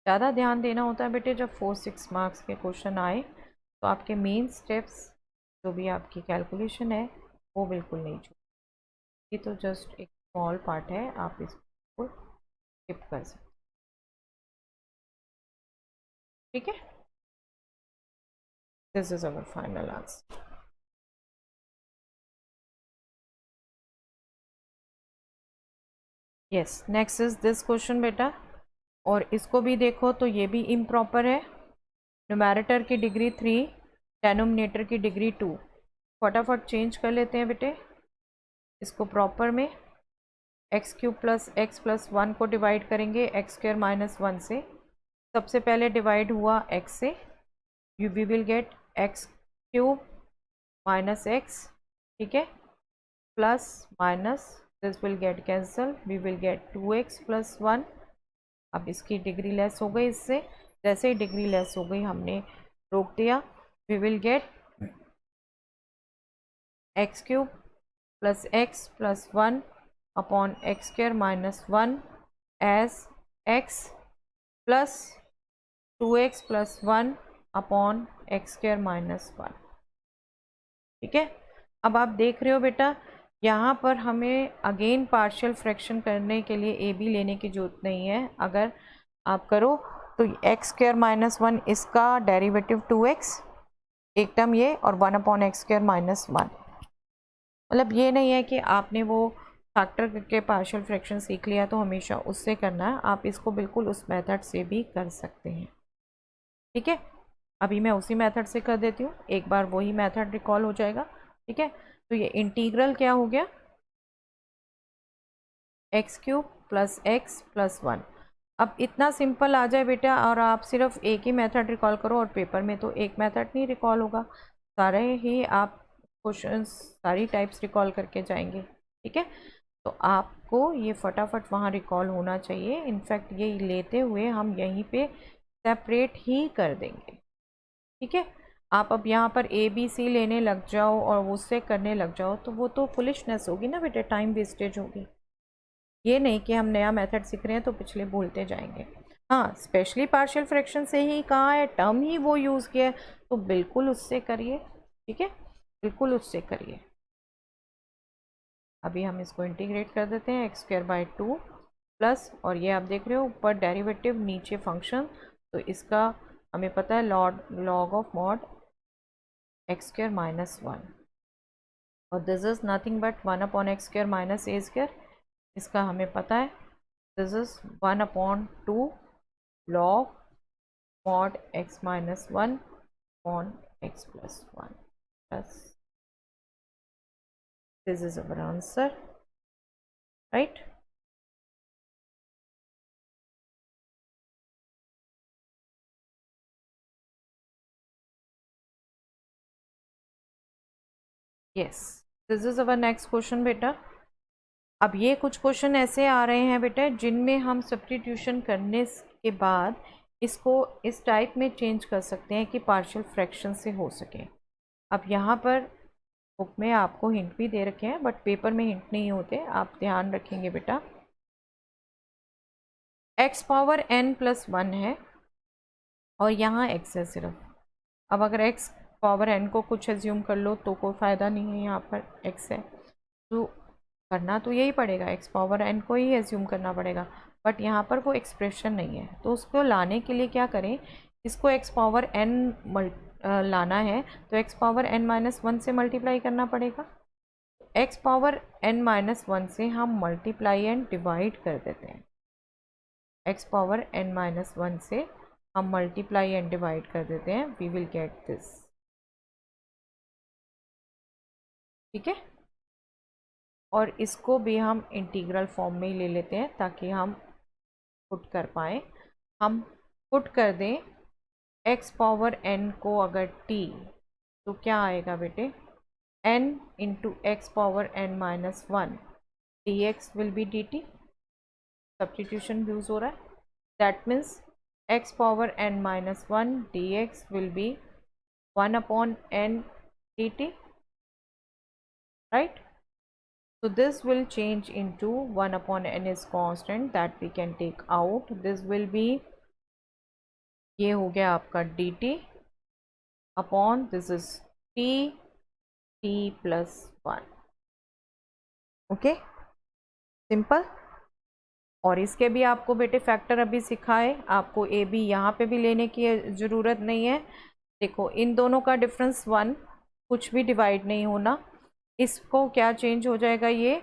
ज़्यादा ध्यान देना होता है बेटे जब 4-6 मार्क्स के क्वेश्चन आए, तो आपके मेन स्टेप्स जो भी आपकी कैलकुलेशन है वो बिल्कुल नहीं छूटे, ये तो जस्ट एक स्मॉल पार्ट है, आप इसको स्किप कर सकते, ठीक है। This is our final answer. Yes, next is this question बेटा, और इसको भी देखो तो ये भी इम्प्रॉपर है, न्यूमैरेटर की डिग्री 3, डेनोमिनेटर की डिग्री 2, फटाफट चेंज कर लेते हैं बेटे इसको प्रॉपर में। x³ प्लस x प्लस 1 को डिवाइड करेंगे x² -1 से, सबसे पहले डिवाइड हुआ x से, we will get x³ minus x, ठीक है, plus minus this will get cancel, we will get 2x plus 1, अब इसकी डिग्री लेस हो गई इससे, जैसे ही डिग्री लेस हो गई हमने रोक दिया, we will get x³ plus x plus 1 upon x² -1 as x plus 2x plus 1 upon x square minus 1। ठीक है, अब आप देख रहे हो बेटा यहाँ पर हमें अगेन पार्शियल फ्रैक्शन करने के लिए ए बी लेने की जरूरत नहीं है। अगर आप करो तो एक्स स्क्वायर माइनस 1 इसका डेरिवेटिव 2x एक टर्म ये, और 1 अपॉन एक्स स्क्वायर माइनस 1। मतलब ये नहीं है कि आपने वो फैक्टर करके पार्शियल फ्रैक्शन सीख लिया तो हमेशा उससे करना है, आप इसको बिल्कुल उस मेथड से भी कर सकते हैं। ठीक है, अभी मैं उसी मेथड से कर देती हूँ, एक बार वही मेथड रिकॉल हो जाएगा। ठीक है, तो ये इंटीग्रल क्या हो गया, x cube plus x plus 1। अब इतना सिंपल आ जाए बेटा, और आप सिर्फ एक ही मेथड रिकॉल करो, और पेपर में तो एक मेथड नहीं रिकॉल होगा, सारे ही आप क्वेश्चंस सारी टाइप्स रिकॉल करके जाएंगे। ठीक है, तो आपको ये फटाफट वहाँ रिकॉल होना चाहिए। इनफैक्ट ये लेते हुए हम यहीं पे सेपरेट ही कर देंगे। ठीक है, आप अब यहाँ पर ए बी सी लेने लग जाओ और उससे करने लग जाओ तो वो तो फुलिशनेस होगी ना बेटे, टाइम वेस्टेज होगी। ये नहीं कि हम नया मेथड सीख रहे हैं तो पिछले भूलते जाएंगे। हाँ, स्पेशली पार्शियल फ्रैक्शन से ही कहा है, टर्म ही वो यूज़ किया है, तो बिल्कुल उससे करिए। ठीक है, बिल्कुल उससे करिए। अभी हम इसको इंटीग्रेट कर देते हैं, एक्स स्क्वायर बाई 2 प्लस, और ये आप देख रहे हो ऊपर डेरिवेटिव नीचे फंक्शन, तो इसका हमें पता है log of mod x square minus 1, और this is nothing but 1 upon x square minus A square, इसका हमें पता है this is 1 upon 2 log mod x minus 1 upon x plus 1 plus this is our answer, right? yes, this is our next question बेटा। अब ये कुछ question ऐसे आ रहे हैं बेटा जिनमें हम सब्स्टिट्यूशन करने के बाद इसको इस टाइप में चेंज कर सकते हैं कि पार्शियल फ्रैक्शन से हो सके। अब यहाँ पर बुक में आपको हिंट भी दे रखे हैं, बट पेपर में हिंट नहीं होते, आप ध्यान रखेंगे बेटा। x पावर n प्लस 1 है और यहाँ x है सिर्फ। अब अगर x पावर n को कुछ एज्यूम कर लो तो कोई फ़ायदा नहीं है, यहाँ पर x है तो करना तो यही पड़ेगा, x पावर n को ही एज्यूम करना पड़ेगा, बट यहाँ पर वो एक्सप्रेशन नहीं है। तो उसको लाने के लिए क्या करें, इसको x पावर n लाना है तो x पावर n माइनस 1 से मल्टीप्लाई करना पड़ेगा। x पावर n माइनस 1 से हम मल्टीप्लाई एंड डिवाइड कर देते हैं, x पावर n माइनस 1 से हम मल्टीप्लाई एंड डिवाइड कर देते हैं, वी विल गेट दिस। ठीक है, और इसको भी हम इंटीग्रल फॉर्म में ही ले लेते हैं ताकि हम पुट कर पाएँ। हम पुट कर दें x पावर n को अगर t, तो क्या आएगा बेटे, n into x power n minus 1 dx will be dt। Substitution use हो रहा है, that means x power n minus 1 dx will be 1 upon n dt, right? So this will change into 1 upon n is constant that we can take out. This will be, ये हो गया आपका dt upon this is t plus 1. Okay, simple. और इसके भी आपको बेटे factor अभी सिखाए, आपको ए बी यहाँ पे भी लेने की ज़रूरत नहीं है। देखो इन दोनों का डिफरेंस 1, कुछ भी डिवाइड नहीं होना, इसको क्या चेंज हो जाएगा, ये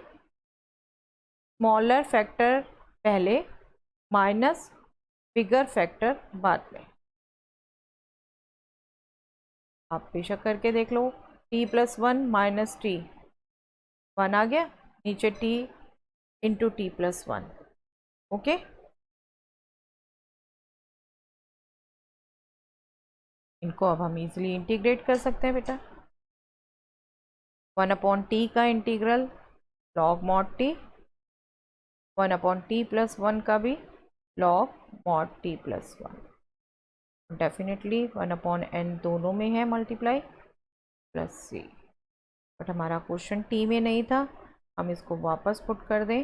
स्मॉलर फैक्टर पहले माइनस बिगर फैक्टर बाद में। आप बेशक करके देख लो, t प्लस 1 माइनस टी, 1 आ गया, नीचे t into t plus 1। Okay, इनको अब हम इजीली इंटीग्रेट कर सकते हैं बेटा। 1 अपॉन टी का integral log mod T, 1 upon t plus 1 का भी log mod t plus 1। Definitely 1 upon n दोनों में है मल्टीप्लाई प्लस सी, बट हमारा क्वेश्चन टी में नहीं था, हम इसको वापस पुट कर दें,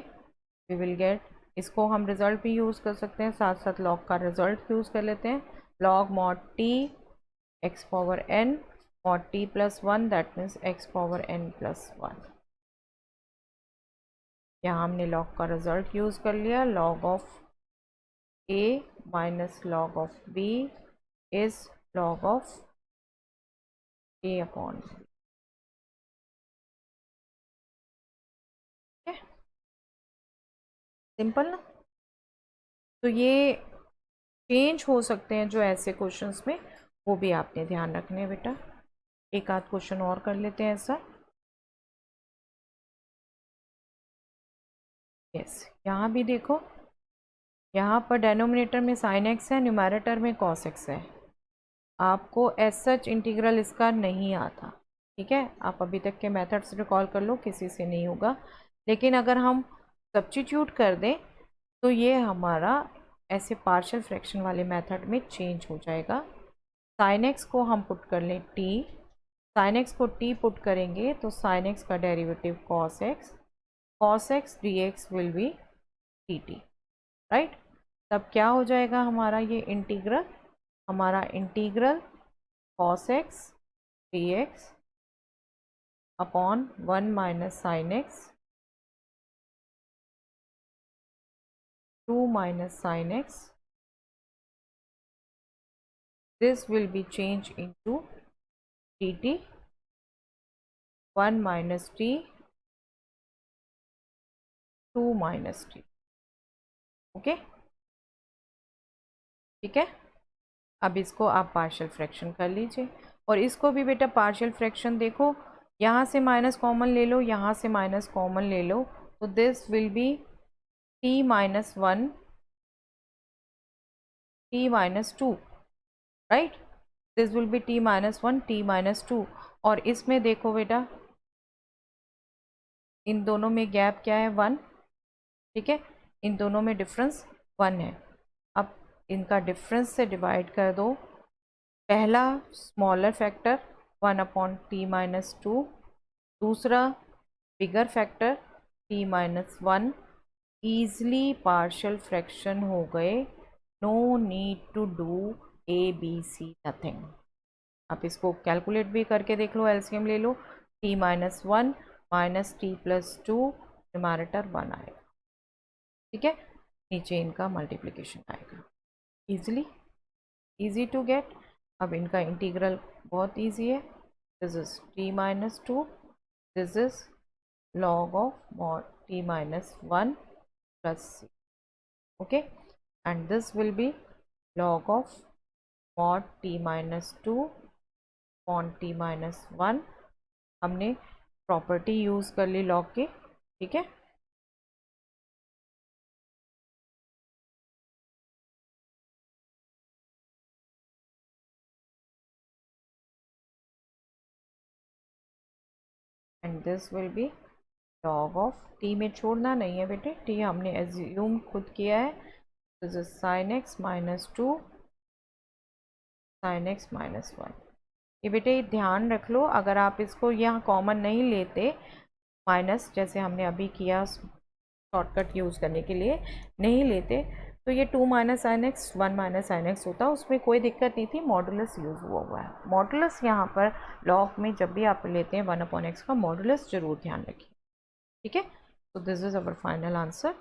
वी विल गेट, इसको हम रिज़ल्ट भी यूज़ कर सकते हैं, साथ साथ लॉग का रिज़ल्ट यूज़ कर लेते हैं। log mod t x power n mod t plus 1 that means x power n plus 1. यहाँ हमने log का रिजल्ट यूज कर लिया. log of a minus log of b is log of a upon b. Simple ना. तो ये change हो सकते हैं जो ऐसे क्वेश्चंस में, वो भी आपने ध्यान रखने हैं बेटा. एक आध क्वेश्चन और कर लेते हैं ऐसा. यस, यहाँ भी देखो, यहाँ पर डेनोमिनेटर में साइन एक्स है, न्यूमरेटर में कॉस एक्स है. आपको एज सच इंटीग्रल इसका नहीं आता. ठीक है, आप अभी तक के मेथड्स रिकॉल कर लो, किसी से नहीं होगा. लेकिन अगर हम सब्स्टिट्यूट कर दें तो ये हमारा ऐसे पार्शियल फ्रैक्शन वाले मेथड में चेंज हो जाएगा. साइन एक्स को हम पुट कर लें t, साइन एक्स को t पुट करेंगे तो साइन एक्स का derivative cos x dx will be dt. Right. तब क्या हो जाएगा हमारा ये इंटीग्रल, हमारा integral cos x dx upon 1 minus sine x 2 minus sin x. This will be changed into dt 1 minus t 2 minus t. Okay, ठीक है. अब इसको आप पार्शियल फ्रैक्शन कर लीजिए. और इसको भी बेटा पार्शियल फ्रैक्शन देखो, यहाँ से माइनस कॉमन ले लो, यहाँ से माइनस कॉमन ले लो, तो this will B t minus 1 t minus 2. Right, this will B t minus 1 t minus 2. और इसमें देखो बेटा, इन दोनों में गैप क्या है 1. ठीक है, इन दोनों में डिफरेंस 1 है. अब इनका डिफरेंस से डिवाइड कर दो. पहला smaller factor 1 upon t minus 2, दूसरा bigger factor t minus 1. Easily partial fraction हो गए. No need to do A B C nothing. आप इसको कैलकुलेट भी करके देख लो, एलसीएम ले लो. t minus 1 minus t plus 2, numerator 1 आएगा. ठीक है, नीचे इनका मल्टीप्लिकेशन आएगा. Easy to get. अब इनका इंटीग्रल बहुत इजी है. This is t minus 2, this is log of mod t minus 1 plus c. Okay, and this will be log of mod t minus 2 upon t minus 1. हमने property use कर ली log की. ठीक है, and this will B log of t में छोड़ना नहीं है बेटे, t हमने एज्यूम खुद किया है. This is sin x minus 2 sin x minus 1. ये बेटे ध्यान रख लो, अगर आप इसको यहाँ कॉमन नहीं लेते माइनस, जैसे हमने अभी किया शॉर्टकट यूज़ करने के लिए नहीं लेते, तो ये 2 minus sine x 1 minus sine x होता. उसमें कोई दिक्कत नहीं थी, मॉडुलस यूज़ हुआ है. मॉडुलस यहाँ पर लॉग में जब भी आप लेते हैं 1 अपॉन एक्स का मॉडुलस जरूर ध्यान रखिए. ठीक है, तो this is our final answer.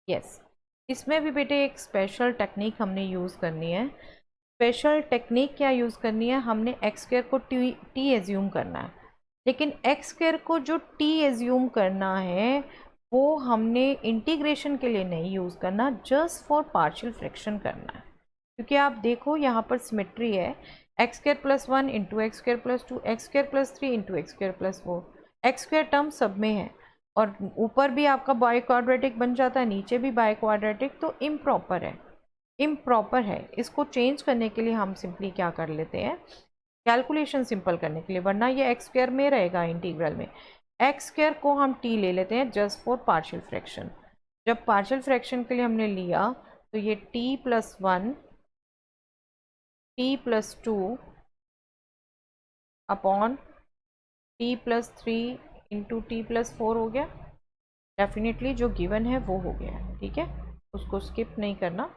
Yes, इसमें भी बेटे एक स्पेशल टेक्निक हमने यूज़ करनी है. स्पेशल टेक्निक क्या यूज़ करनी है, हमने एक्स स्क्वायर को टी एज्यूम करना है. लेकिन एक्स स्क्वायर को जो टी एज्यूम करना है वो हमने इंटीग्रेशन के लिए नहीं यूज़ करना, जस्ट फॉर पार्शियल फ्रैक्शन करना है. क्योंकि आप देखो यहाँ पर सिमेट्री है. X square plus 1 into x square plus 2, x square plus 3 into x square plus 4. X square term सब में है, और ऊपर भी आपका बाय क्वाड्रेटिक बन जाता है, नीचे भी बाय क्वाड्रेटिक. तो इम्प्रॉपर है, इम्प्रॉपर है. इसको चेंज करने के लिए हम सिंपली क्या कर लेते हैं, कैलकुलेशन सिंपल करने के लिए, वरना ये एक्स स्क्वायर में रहेगा इंटीग्रल में. एक्स स्क्वायर को हम टी ले लेते हैं जस्ट फॉर पार्शियल फ्रैक्शन. जब पार्शियल फ्रैक्शन के लिए हमने लिया तो ये T plus 1 T plus 2 upon t plus 3 into t plus 4 हो गया. डेफिनेटली जो गिवन है वो हो गया. ठीक है, उसको स्किप नहीं करना।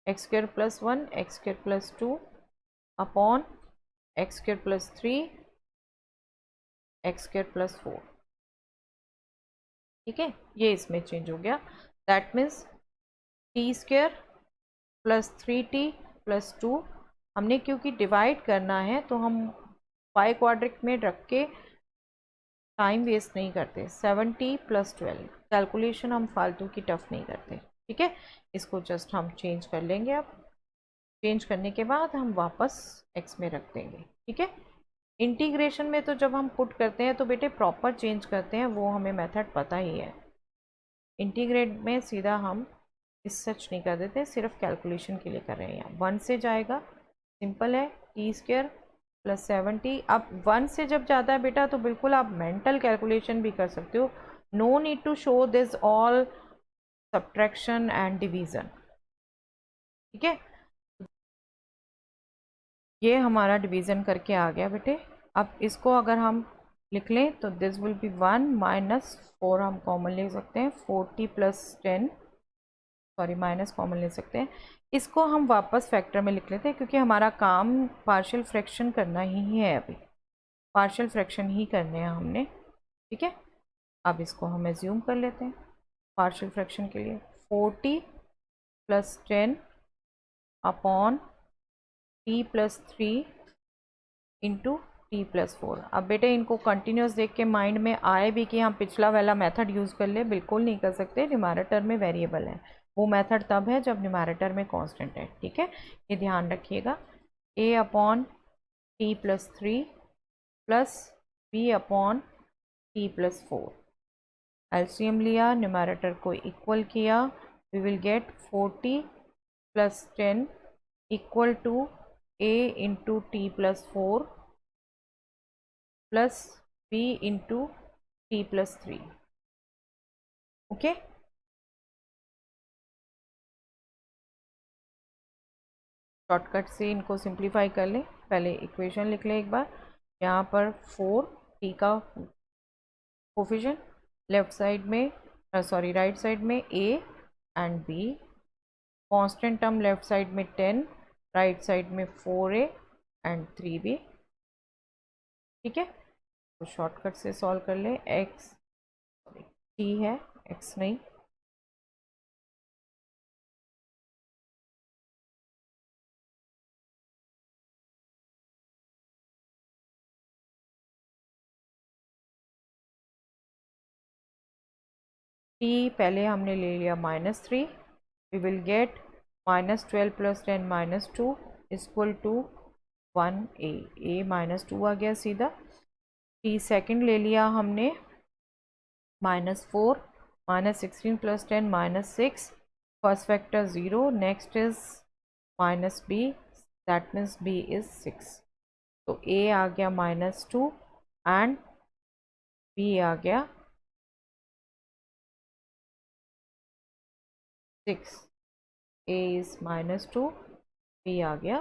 X square plus 1 x square plus 2 upon x square plus 3 x square plus 4। ठीक है, ये इसमें चेंज हो गया। That means T square plus 3t plus 2, हमने क्योंकि डिवाइड करना है तो हम पाई क्वाड्रिक में रख के टाइम वेस्ट नहीं करते। 7t प्लस 12, कैलकुलेशन हम फालतू की टफ नहीं करते। ठीक है, इसको जस्ट हम चेंज कर लेंगे। अब चेंज करने के बाद हम वापस x में रख देंगे। ठीक है, इंटीग्रेशन में तो जब हम पुट करते हैं तो बेटे प्रॉपर चेंज करते हैं, वो हमें मेथड पता ही है। इंटीग्रेट में सीधा हम इस सच नहीं कर देते, सिर्फ कैलकुलेशन के लिए कर रहे हैं। यहाँ 1 से जाएगा, सिंपल है, टी स्क्वायर प्लस 7t। अब 1 से जब जाता है बेटा तो बिल्कुल आप मेंटल कैलकुलेशन भी कर सकते हो, no need to show this all subtraction and division. ठीक है, ये हमारा डिवीज़न करके आ गया बेटे। अब इसको अगर हम लिख लें तो दिस विल बी 1 माइनस 4, हम कॉमन ले सकते हैं, 40 प्लस 10, सॉरी माइनस कॉमन ले सकते हैं। इसको हम वापस फैक्टर में लिख लेते हैं क्योंकि हमारा काम पार्शियल फ्रैक्शन करना ही है, अभी पार्शियल फ्रैक्शन ही करने हैं हमने। ठीक है, अब इसको हम एज्यूम कर लेते हैं पार्शियल फ्रैक्शन के लिए। 40 plus 10 upon t plus 3 into t plus 4। अब बेटे इनको कंटिन्यूस देख के माइंड में आए भी कि हम पिछला वाला मेथड यूज़ कर ले, बिल्कुल नहीं कर सकते, न्यूमैरेटर में वेरिएबल है। वो मेथड तब है जब न्यूमैरेटर में कांस्टेंट है। ठीक है, ये ध्यान रखिएगा। a upon t plus 3 plus b upon t plus 4, LCM लिया, न्यूमैरेटर को इक्वल किया, we will get 40 plus 10 equal to a into t plus 4 plus b into t plus 3। Okay, shortcut से इनको सिंप्लीफाई कर लें। पहले इक्वेशन लिख लें एक बार। यहाँ पर 4 टी का कोफिशिएंट, लेफ्ट साइड में सॉरी राइट साइड में a and b, constant term left side में 10, राइट साइड में 4a एंड 3b। ठीक है, तो शॉर्टकट से सॉल्व कर ले। x t है, x नहीं, t पहले हमने ले लिया -3, we will get -12 plus 10 -2 equal to 1a, a -2 आ गया सीधा। t सेकेंड ले लिया हमने -4, -16 plus 10 -6, first factor 0, next is -b, that means b is 6, तो a आ गया -2 एंड b आ गया 6, a इज -2, b आ गया।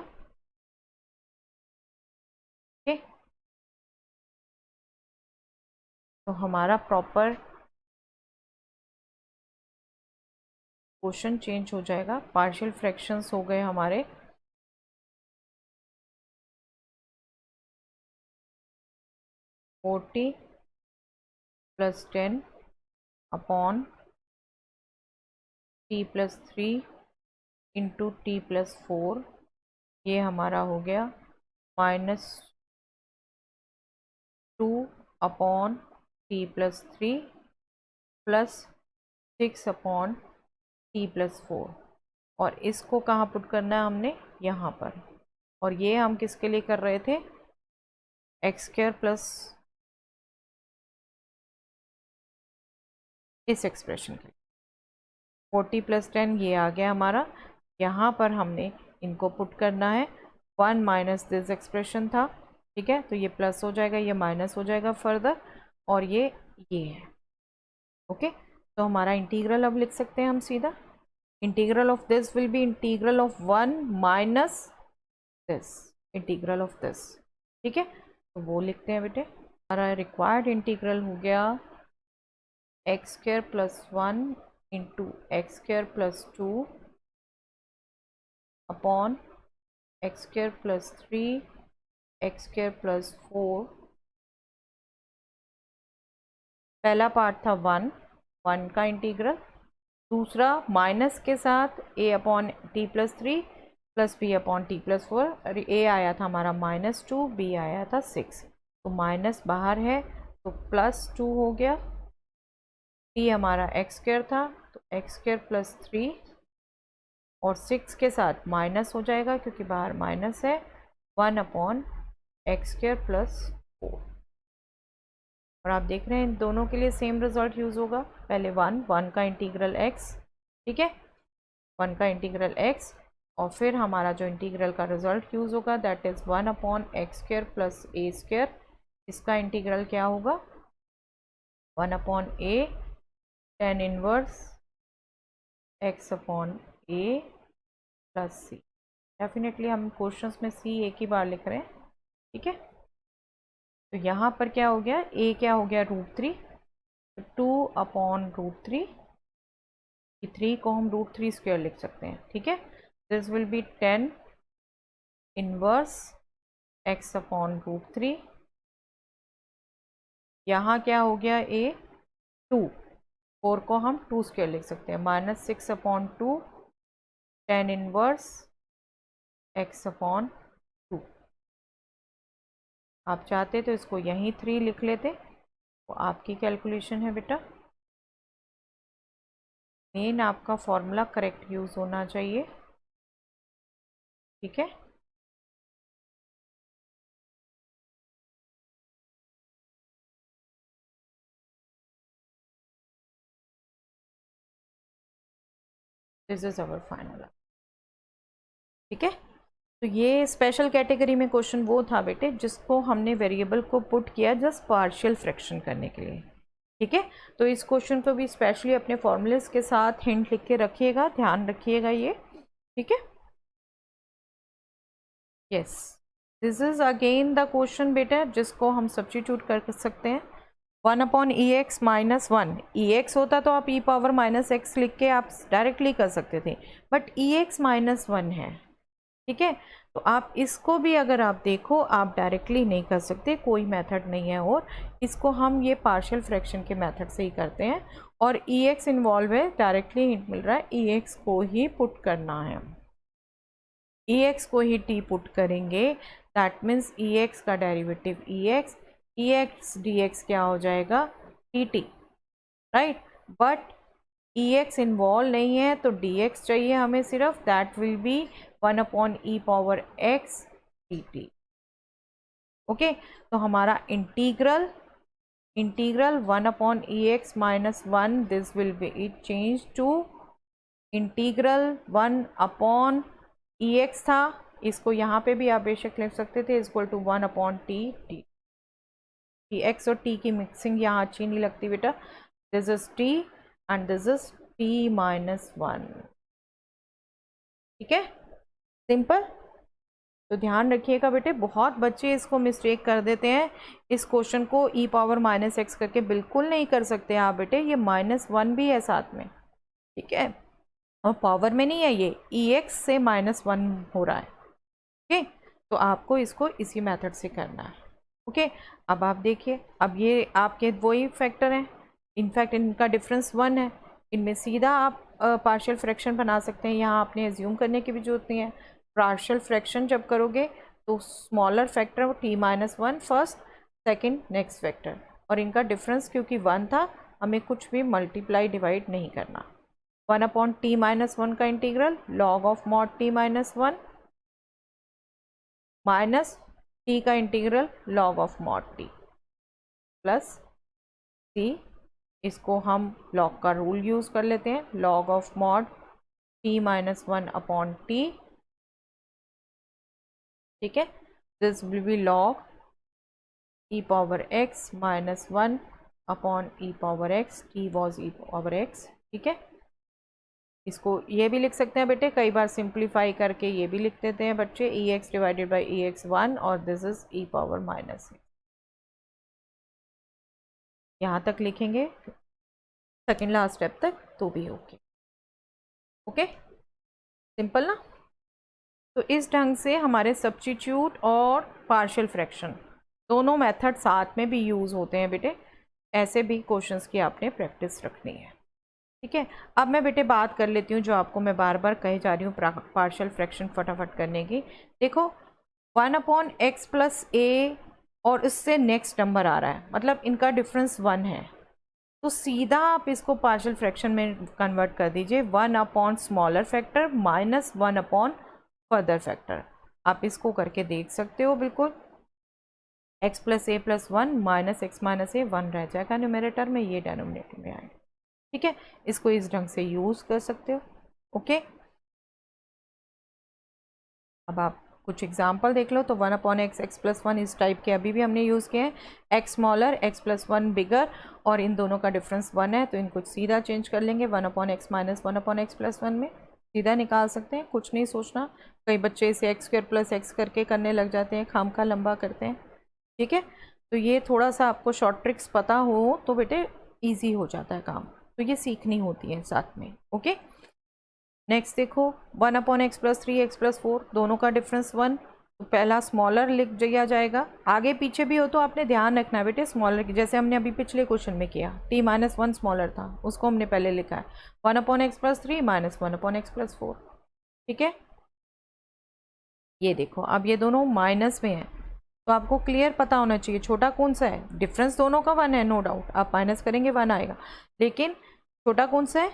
ओके, तो हमारा प्रॉपर क्वेश्चन चेंज हो जाएगा, पार्शियल फ्रैक्शंस हो गए हमारे। Forty plus 10 upon t plus 3 into t plus 4, ये हमारा हो गया -2 upon t plus 3 plus 6 upon t plus 4, और इसको कहाँ पुट करना है हमने, यहाँ पर। और ये हम किसके लिए कर रहे थे, एक्स स्क्वायर प्लस इस एक्सप्रेशन के। 40 प्लस 10 ये आ गया हमारा, यहाँ पर हमने इनको पुट करना है। 1 माइनस दिस एक्सप्रेशन था, ठीक है, तो ये प्लस हो जाएगा, ये माइनस हो जाएगा फर्दर, और ये है। ओके, तो हमारा इंटीग्रल अब लिख सकते हैं हम सीधा। Integral of this will B integral of 1 minus this, integral of this. ठीक है, तो वो लिखते हैं बेटे। हमारा रिक्वायर्ड इंटीग्रल हो गया x square plus 1 into x square plus 2 upon x square plus 3 x square plus 4। पहला पार्ट था 1 का इंटीग्रल, दूसरा माइनस के साथ a upon t plus 3 plus b upon t plus 4। अरे a आया था हमारा -2, b आया था 6, तो माइनस बाहर है तो +2 हो गया। t हमारा एक्स स्क्वायर था तो एक्स स्क्वायर प्लस 3 और 6 के साथ माइनस हो जाएगा क्योंकि बाहर माइनस है, 1 अपॉन एक्स स्क्वायर प्लस 4। और आप देख रहे हैं इन दोनों के लिए सेम रिजल्ट यूज़ होगा। पहले 1 का इंटीग्रल x, ठीक है, 1 का इंटीग्रल x, और फिर हमारा जो इंटीग्रल का रिजल्ट यूज़ होगा that is 1 upon x square plus A square. इसका इंटीग्रल क्या होगा? 1 upon a tan inverse x upon a plus c। Definitely हम क्वेश्चंस में c एक ही बार लिख रहे हैं, ठीक है। तो यहाँ पर क्या हो गया, a क्या हो गया √3, 2 अपॉन √3, 3 को हम √3 स्क्वायर लिख सकते हैं, ठीक है। This will B 10 inverse x upon √3। यहाँ क्या हो गया a 2, 4 को हम 2 स्क्वायर लिख सकते हैं, -6 अपॉन 2 10 इनवर्स x अपॉन 2। आप चाहते तो इसको यहीं 3 लिख लेते, तो आपकी कैलकुलेशन है बेटा। मेन आपका फॉर्मूला करेक्ट यूज़ होना चाहिए, ठीक है। दिस इज अवर फाइनल, ठीक है। तो ये स्पेशल कैटेगरी में क्वेश्चन वो था बेटे जिसको हमने वेरिएबल को पुट किया जस्ट पार्शियल फ्रैक्शन करने के लिए, ठीक है। तो इस क्वेश्चन को भी स्पेशली अपने फॉर्मूलेस के साथ हिंट लिख के रखिएगा, ध्यान रखिएगा ये, ठीक है। Yes, this is again the question बेटा जिसको हम सब्स्टिट्यूट कर सकते हैं। 1 अपॉन ई एक्स माइनस 1, ई एक्स होता तो आप ई पावर माइनस एक्स लिख के आप डायरेक्टली कर सकते थे, बट ई एक्स माइनस 1 है, ठीक है। तो आप इसको भी अगर आप देखो आप डायरेक्टली नहीं कर सकते, कोई मेथड नहीं है, और इसको हम ये पार्शियल फ्रैक्शन के मेथड से ही करते हैं। और ई एक्स इन्वॉल्व है, डायरेक्टली हिंट मिल रहा है, ई एक्स को ही पुट करना है, ई एक्स को ही टी पुट करेंगे, दैट मीन्स ई एक्स का derivative e x d x क्या हो जाएगा t t, right. But e x involve नहीं है तो डी एक्स चाहिए हमें सिर्फ, that will be 1 upon e power x d t, okay. तो हमारा integral 1 upon e x minus 1, this will be it change to integral 1 upon e x था, इसको यहाँ पे भी आप बेशक लिख सकते थे, equal to 1 upon t t. X और टी की मिक्सिंग यहाँ अच्छी नहीं लगती बेटा, this is t and this is t minus 1, ठीक है, सिंपल। तो ध्यान रखिएगा बेटे, बहुत बच्चे इसको मिस्टेक कर देते हैं, इस क्वेश्चन को ई पावर माइनस एक्स करके बिल्कुल नहीं कर सकते आप बेटे, ये -1 भी है साथ में, ठीक है, और पावर में नहीं है, ये ई एक्स से -1 हो रहा है, ओके। तो आपको इसको इसी मेथड से करना है, ओके। अब आप देखिए, अब ये आपके वही फैक्टर हैं, इनफैक्ट इनका डिफरेंस 1 है, इनमें सीधा आप पार्शियल फ्रैक्शन बना सकते हैं, यहाँ आपने एज्यूम करने की भी जरूरत नहीं है। पार्शियल फ्रैक्शन जब करोगे तो smaller factor t-1 first, second next factor, और इनका डिफरेंस क्योंकि 1 था हमें कुछ भी मल्टीप्लाई डिवाइड नहीं करना। 1 अपॉन t-1 का integral log of mod t-1 minus t का integral log of mod t plus c, इसको हम लॉग का रूल यूज़ कर लेते हैं, log of mod t-1 upon t, ठीक है। This will be log e power x minus 1 upon e power x, t was e power x, ठीक है। इसको ये भी लिख सकते हैं बेटे, कई बार सिंप्लीफाई करके ये भी लिख देते हैं बच्चे, e x divided by e x 1 और this is e power minus, यहाँ तक लिखेंगे। सेकेंड लास्ट स्टेप तक तो भी ओके। ओके, सिंपल ना। तो इस ढंग से हमारे सब्स्टिट्यूट और पार्शियल फ्रैक्शन दोनों मेथड साथ में भी यूज़ होते हैं बेटे। ऐसे भी क्वेश्चंस की आपने प्रैक्टिस रखनी है। ठीक है, अब मैं बेटे बात कर लेती हूँ जो आपको मैं बार बार कहे जा रही हूँ पार्शियल फ्रैक्शन फटाफट करने की। देखो 1/x+a और इससे नेक्स्ट नंबर आ रहा है, मतलब इनका डिफरेंस 1 है, तो सीधा आप इसको पार्शियल फ्रैक्शन में कन्वर्ट कर दीजिए 1 smaller factor minus 1 further factor. आप इसको करके देख सकते हो बिल्कुल। x+a+1 minus x minus a 1 रह जाएगा न्यूमरेटर में, ये डेनोमिनेटर में आएगा। ठीक है, इसको इस ढंग से यूज़ कर सकते हो। ओके, अब आप कुछ एग्जाम्पल देख लो। तो 1/x x+1 इस टाइप के अभी भी हमने यूज़ किए हैं। x स्मॉलर x+1 बिगर, और इन दोनों का डिफरेंस 1 है, तो इनको सीधा चेंज कर लेंगे 1/x माइनस 1/x+1 में, सीधा निकाल सकते हैं, कुछ नहीं सोचना। कई बच्चे इसे x² + x करके करने लग जाते हैं, खामखा लंबा करते हैं। ठीक है, तो ये थोड़ा सा आपको शॉर्ट ट्रिक्स पता हो तो बेटे ईजी हो जाता है काम, तो ये सीखनी होती है साथ में। ओके, नेक्स्ट देखो 1/x+3 x+4 दोनों का डिफरेंस 1, तो पहला स्मॉलर लिख दिया जाएगा। आगे पीछे भी हो तो आपने ध्यान रखना है बेटे स्मॉलर की, जैसे हमने अभी पिछले क्वेश्चन में किया t-1 स्मॉलर था, उसको हमने पहले लिखा है 1/x+3 माइनस 1/x+4। ठीक है, ये देखो अब ये दोनों माइनस में है, तो आपको क्लियर पता होना चाहिए छोटा कौन सा है। डिफरेंस दोनों का 1 है, नो डाउट, आप माइनस करेंगे 1 आएगा, लेकिन छोटा कौन सा है,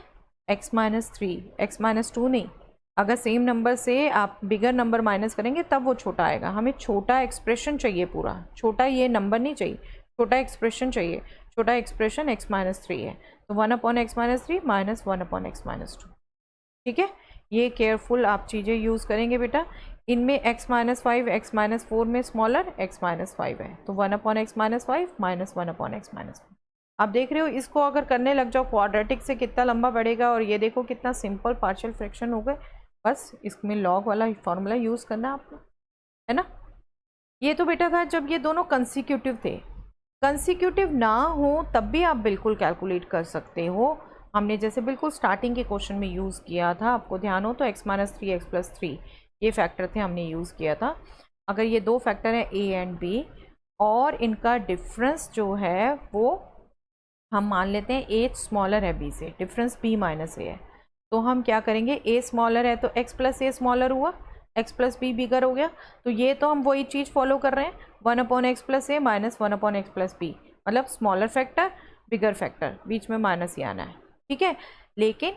x-3, x-2 नहीं। अगर सेम नंबर से आप बिगर नंबर माइनस करेंगे तब वो छोटा आएगा। हमें छोटा एक्सप्रेशन चाहिए पूरा, छोटा ये नंबर नहीं चाहिए, छोटा एक्सप्रेशन चाहिए। छोटा एक्सप्रेशन x-3 है, तो 1/x-3 माइनस 1/x-2। ठीक है, ये केयरफुल आप चीज़ें यूज़ करेंगे बेटा। इनमें x-5 x-4 में स्मॉलर x-5 है, तो 1/x-5 माइनस 1/x-4। आप देख रहे हो, इसको अगर करने लग जाओ क्वाड्रेटिक से कितना लंबा बढ़ेगा, और ये देखो कितना सिंपल पार्शियल फ्रैक्शन हो गए। बस इसमें लॉग वाला फॉर्मूला यूज़ करना है आपको, है ना। ये तो बेटा था जब ये दोनों कंसिक्यूटिव थे, कंसिक्यूटिव ना हो तब भी आप बिल्कुल कैलकुलेट कर सकते हो। हमने जैसे बिल्कुल स्टार्टिंग के क्वेश्चन में यूज़ किया था, आपको ध्यान हो तो x-3 x+3 ये फैक्टर थे हमने यूज़ किया था। अगर ये दो फैक्टर हैं a एंड b, और इनका डिफरेंस जो है वो हम मान लेते हैं a स्मॉलर है b से, डिफरेंस b माइनस a है, तो हम क्या करेंगे, a स्मॉलर है तो x+a स्मॉलर हुआ, x+b बिगर हो गया। तो ये तो हम वही चीज़ फॉलो कर रहे हैं 1/x+a माइनस 1/x+b, मतलब स्मॉलर फैक्टर बिगर फैक्टर, बीच में माइनस ही आना है। ठीक है, लेकिन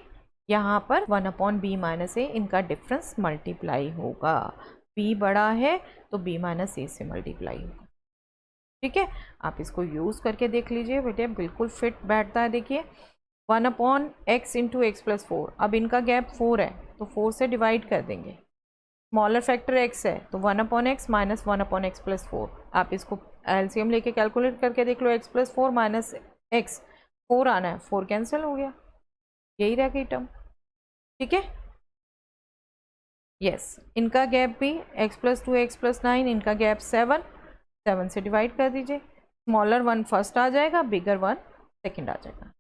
यहाँ पर 1/b माइनस a इनका डिफरेंस मल्टीप्लाई होगा, b बड़ा है तो b माइनस a से मल्टीप्लाई होगा। ठीक है, आप इसको यूज़ करके देख लीजिए बेटे, बिल्कुल फिट बैठता है। देखिए 1/x इंटू x+4, अब इनका गैप 4 है तो 4 से डिवाइड कर देंगे। स्मॉलर फैक्टर x है तो 1/x माइनस 1/x+4। आप इसको एलसीएम लेके कैलकुलेट करके देख लो, x+4 माइनस x 4 आना है, 4 कैंसिल हो गया, यही रह गई टर्म। ठीक है, यस, इनका गैप भी x+2 x+9, इनका गैप 7 से डिवाइड कर दीजिए। स्मॉलर 1 फर्स्ट आ जाएगा, बिगर 1 सेकंड आ जाएगा।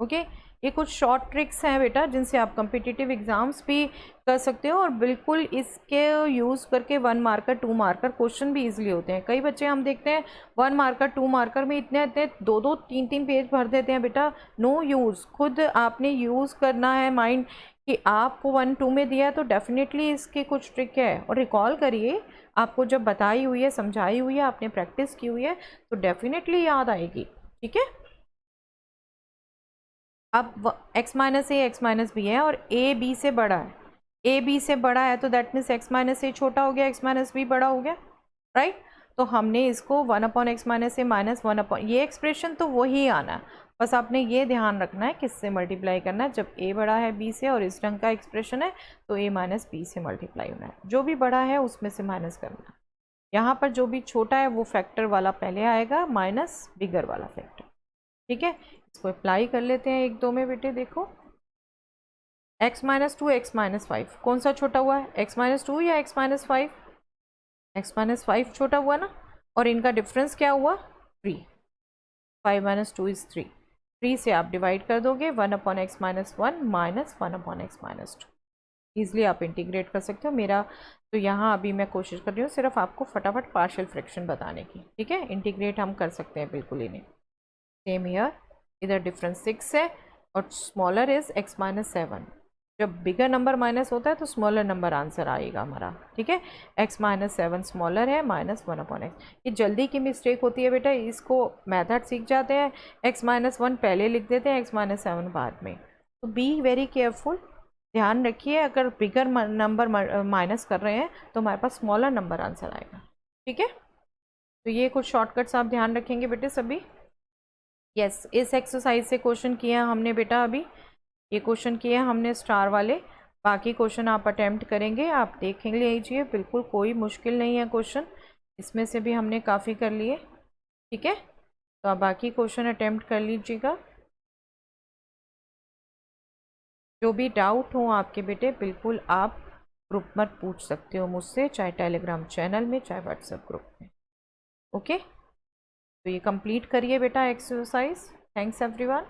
ओके, ये कुछ शॉर्ट ट्रिक्स हैं बेटा जिनसे आप कम्पिटिटिव एग्जाम्स भी कर सकते हो, और बिल्कुल इसके यूज़ करके 1 मार्कर 2 मार्कर क्वेश्चन भी इजीली होते हैं। कई बच्चे हम देखते हैं 1 मार्कर 2 मार्कर में इतने 2 3 पेज भर देते हैं बेटा, नो यूज़। खुद आपने यूज़ करना है माइंड कि आपको 1 2 में दिया है तो डेफिनेटली इसके कुछ ट्रिक है, और रिकॉल करिए, आपको जब बताई हुई है समझाई हुई है आपने प्रैक्टिस की हुई है तो डेफिनेटली याद आएगी। ठीक है, अब x-a x-b है और a b से बड़ा है, a b से बड़ा है तो दैट मीन्स x-a छोटा हो गया, x-b बड़ा हो गया, राइट। तो हमने इसको 1/x a माइनस 1 ये एक्सप्रेशन तो वही आना है, बस आपने ये ध्यान रखना है किससे मल्टीप्लाई करना है। जब a बड़ा है b से और इस ढंग का एक्सप्रेशन है तो a माइनस b से मल्टीप्लाई होना है, जो भी बड़ा है उसमें से माइनस करना है। यहाँ पर जो भी छोटा है वो फैक्टर वाला पहले आएगा माइनस बिगर वाला फैक्टर। ठीक है, इसको अप्लाई कर लेते हैं 1 2 में बेटे। देखो x-2 x-5 कौन सा छोटा हुआ है, x-2 या x-5? x-5 छोटा हुआ ना, और इनका डिफरेंस क्या हुआ 3, 5 - 2 इज 3। 3 से आप डिवाइड कर दोगे 1/x - 1 माइनस 1/x - 2। ईजिली आप इंटीग्रेट कर सकते हो। मेरा तो यहाँ अभी मैं कोशिश कर रही हूँ सिर्फ आपको फटाफट पार्शियल फ्रैक्शन बताने की, ठीक है। इंटीग्रेट हम कर सकते हैं बिल्कुल ही नहीं। सेम ईयर, इधर डिफरेंस 6 है और स्मॉलर इज x - 7। जब बिगर नंबर माइनस होता है तो स्मॉलर नंबर आंसर आएगा हमारा, ठीक है। x - 7 स्मॉलर है माइनस 1/x। ये जल्दी की मिस्टेक होती है बेटा, इसको मेथड सीख जाते हैं, x - 1 पहले लिख देते हैं, x - 7 बाद में। तो बी वेरी केयरफुल, ध्यान रखिए अगर बिगर नंबर माइनस कर रहे हैं तो हमारे पास स्मॉलर नंबर आंसर आएगा, ठीक है। तो ये कुछ शॉर्टकट्स आप ध्यान रखेंगे बेटे सभी। यस, इस एक्सरसाइज से क्वेश्चन किए हैं हमने बेटा, अभी ये क्वेश्चन किए हैं हमने स्टार वाले। बाकी क्वेश्चन आप अटेम्प्ट करेंगे, आप देख लीजिए, बिल्कुल कोई मुश्किल नहीं है क्वेश्चन, इसमें से भी हमने काफ़ी कर लिए, ठीक है। तो आप बाकी क्वेश्चन अटेम्प्ट कर लीजिएगा। जो भी डाउट हो आपके बेटे बिल्कुल आप ग्रुप में पूछ सकते हो मुझसे, चाहे टेलीग्राम चैनल में चाहे व्हाट्सएप ग्रुप में, ओके। तो ये कंप्लीट करिए बेटा एक्सरसाइज। Thanks everyone.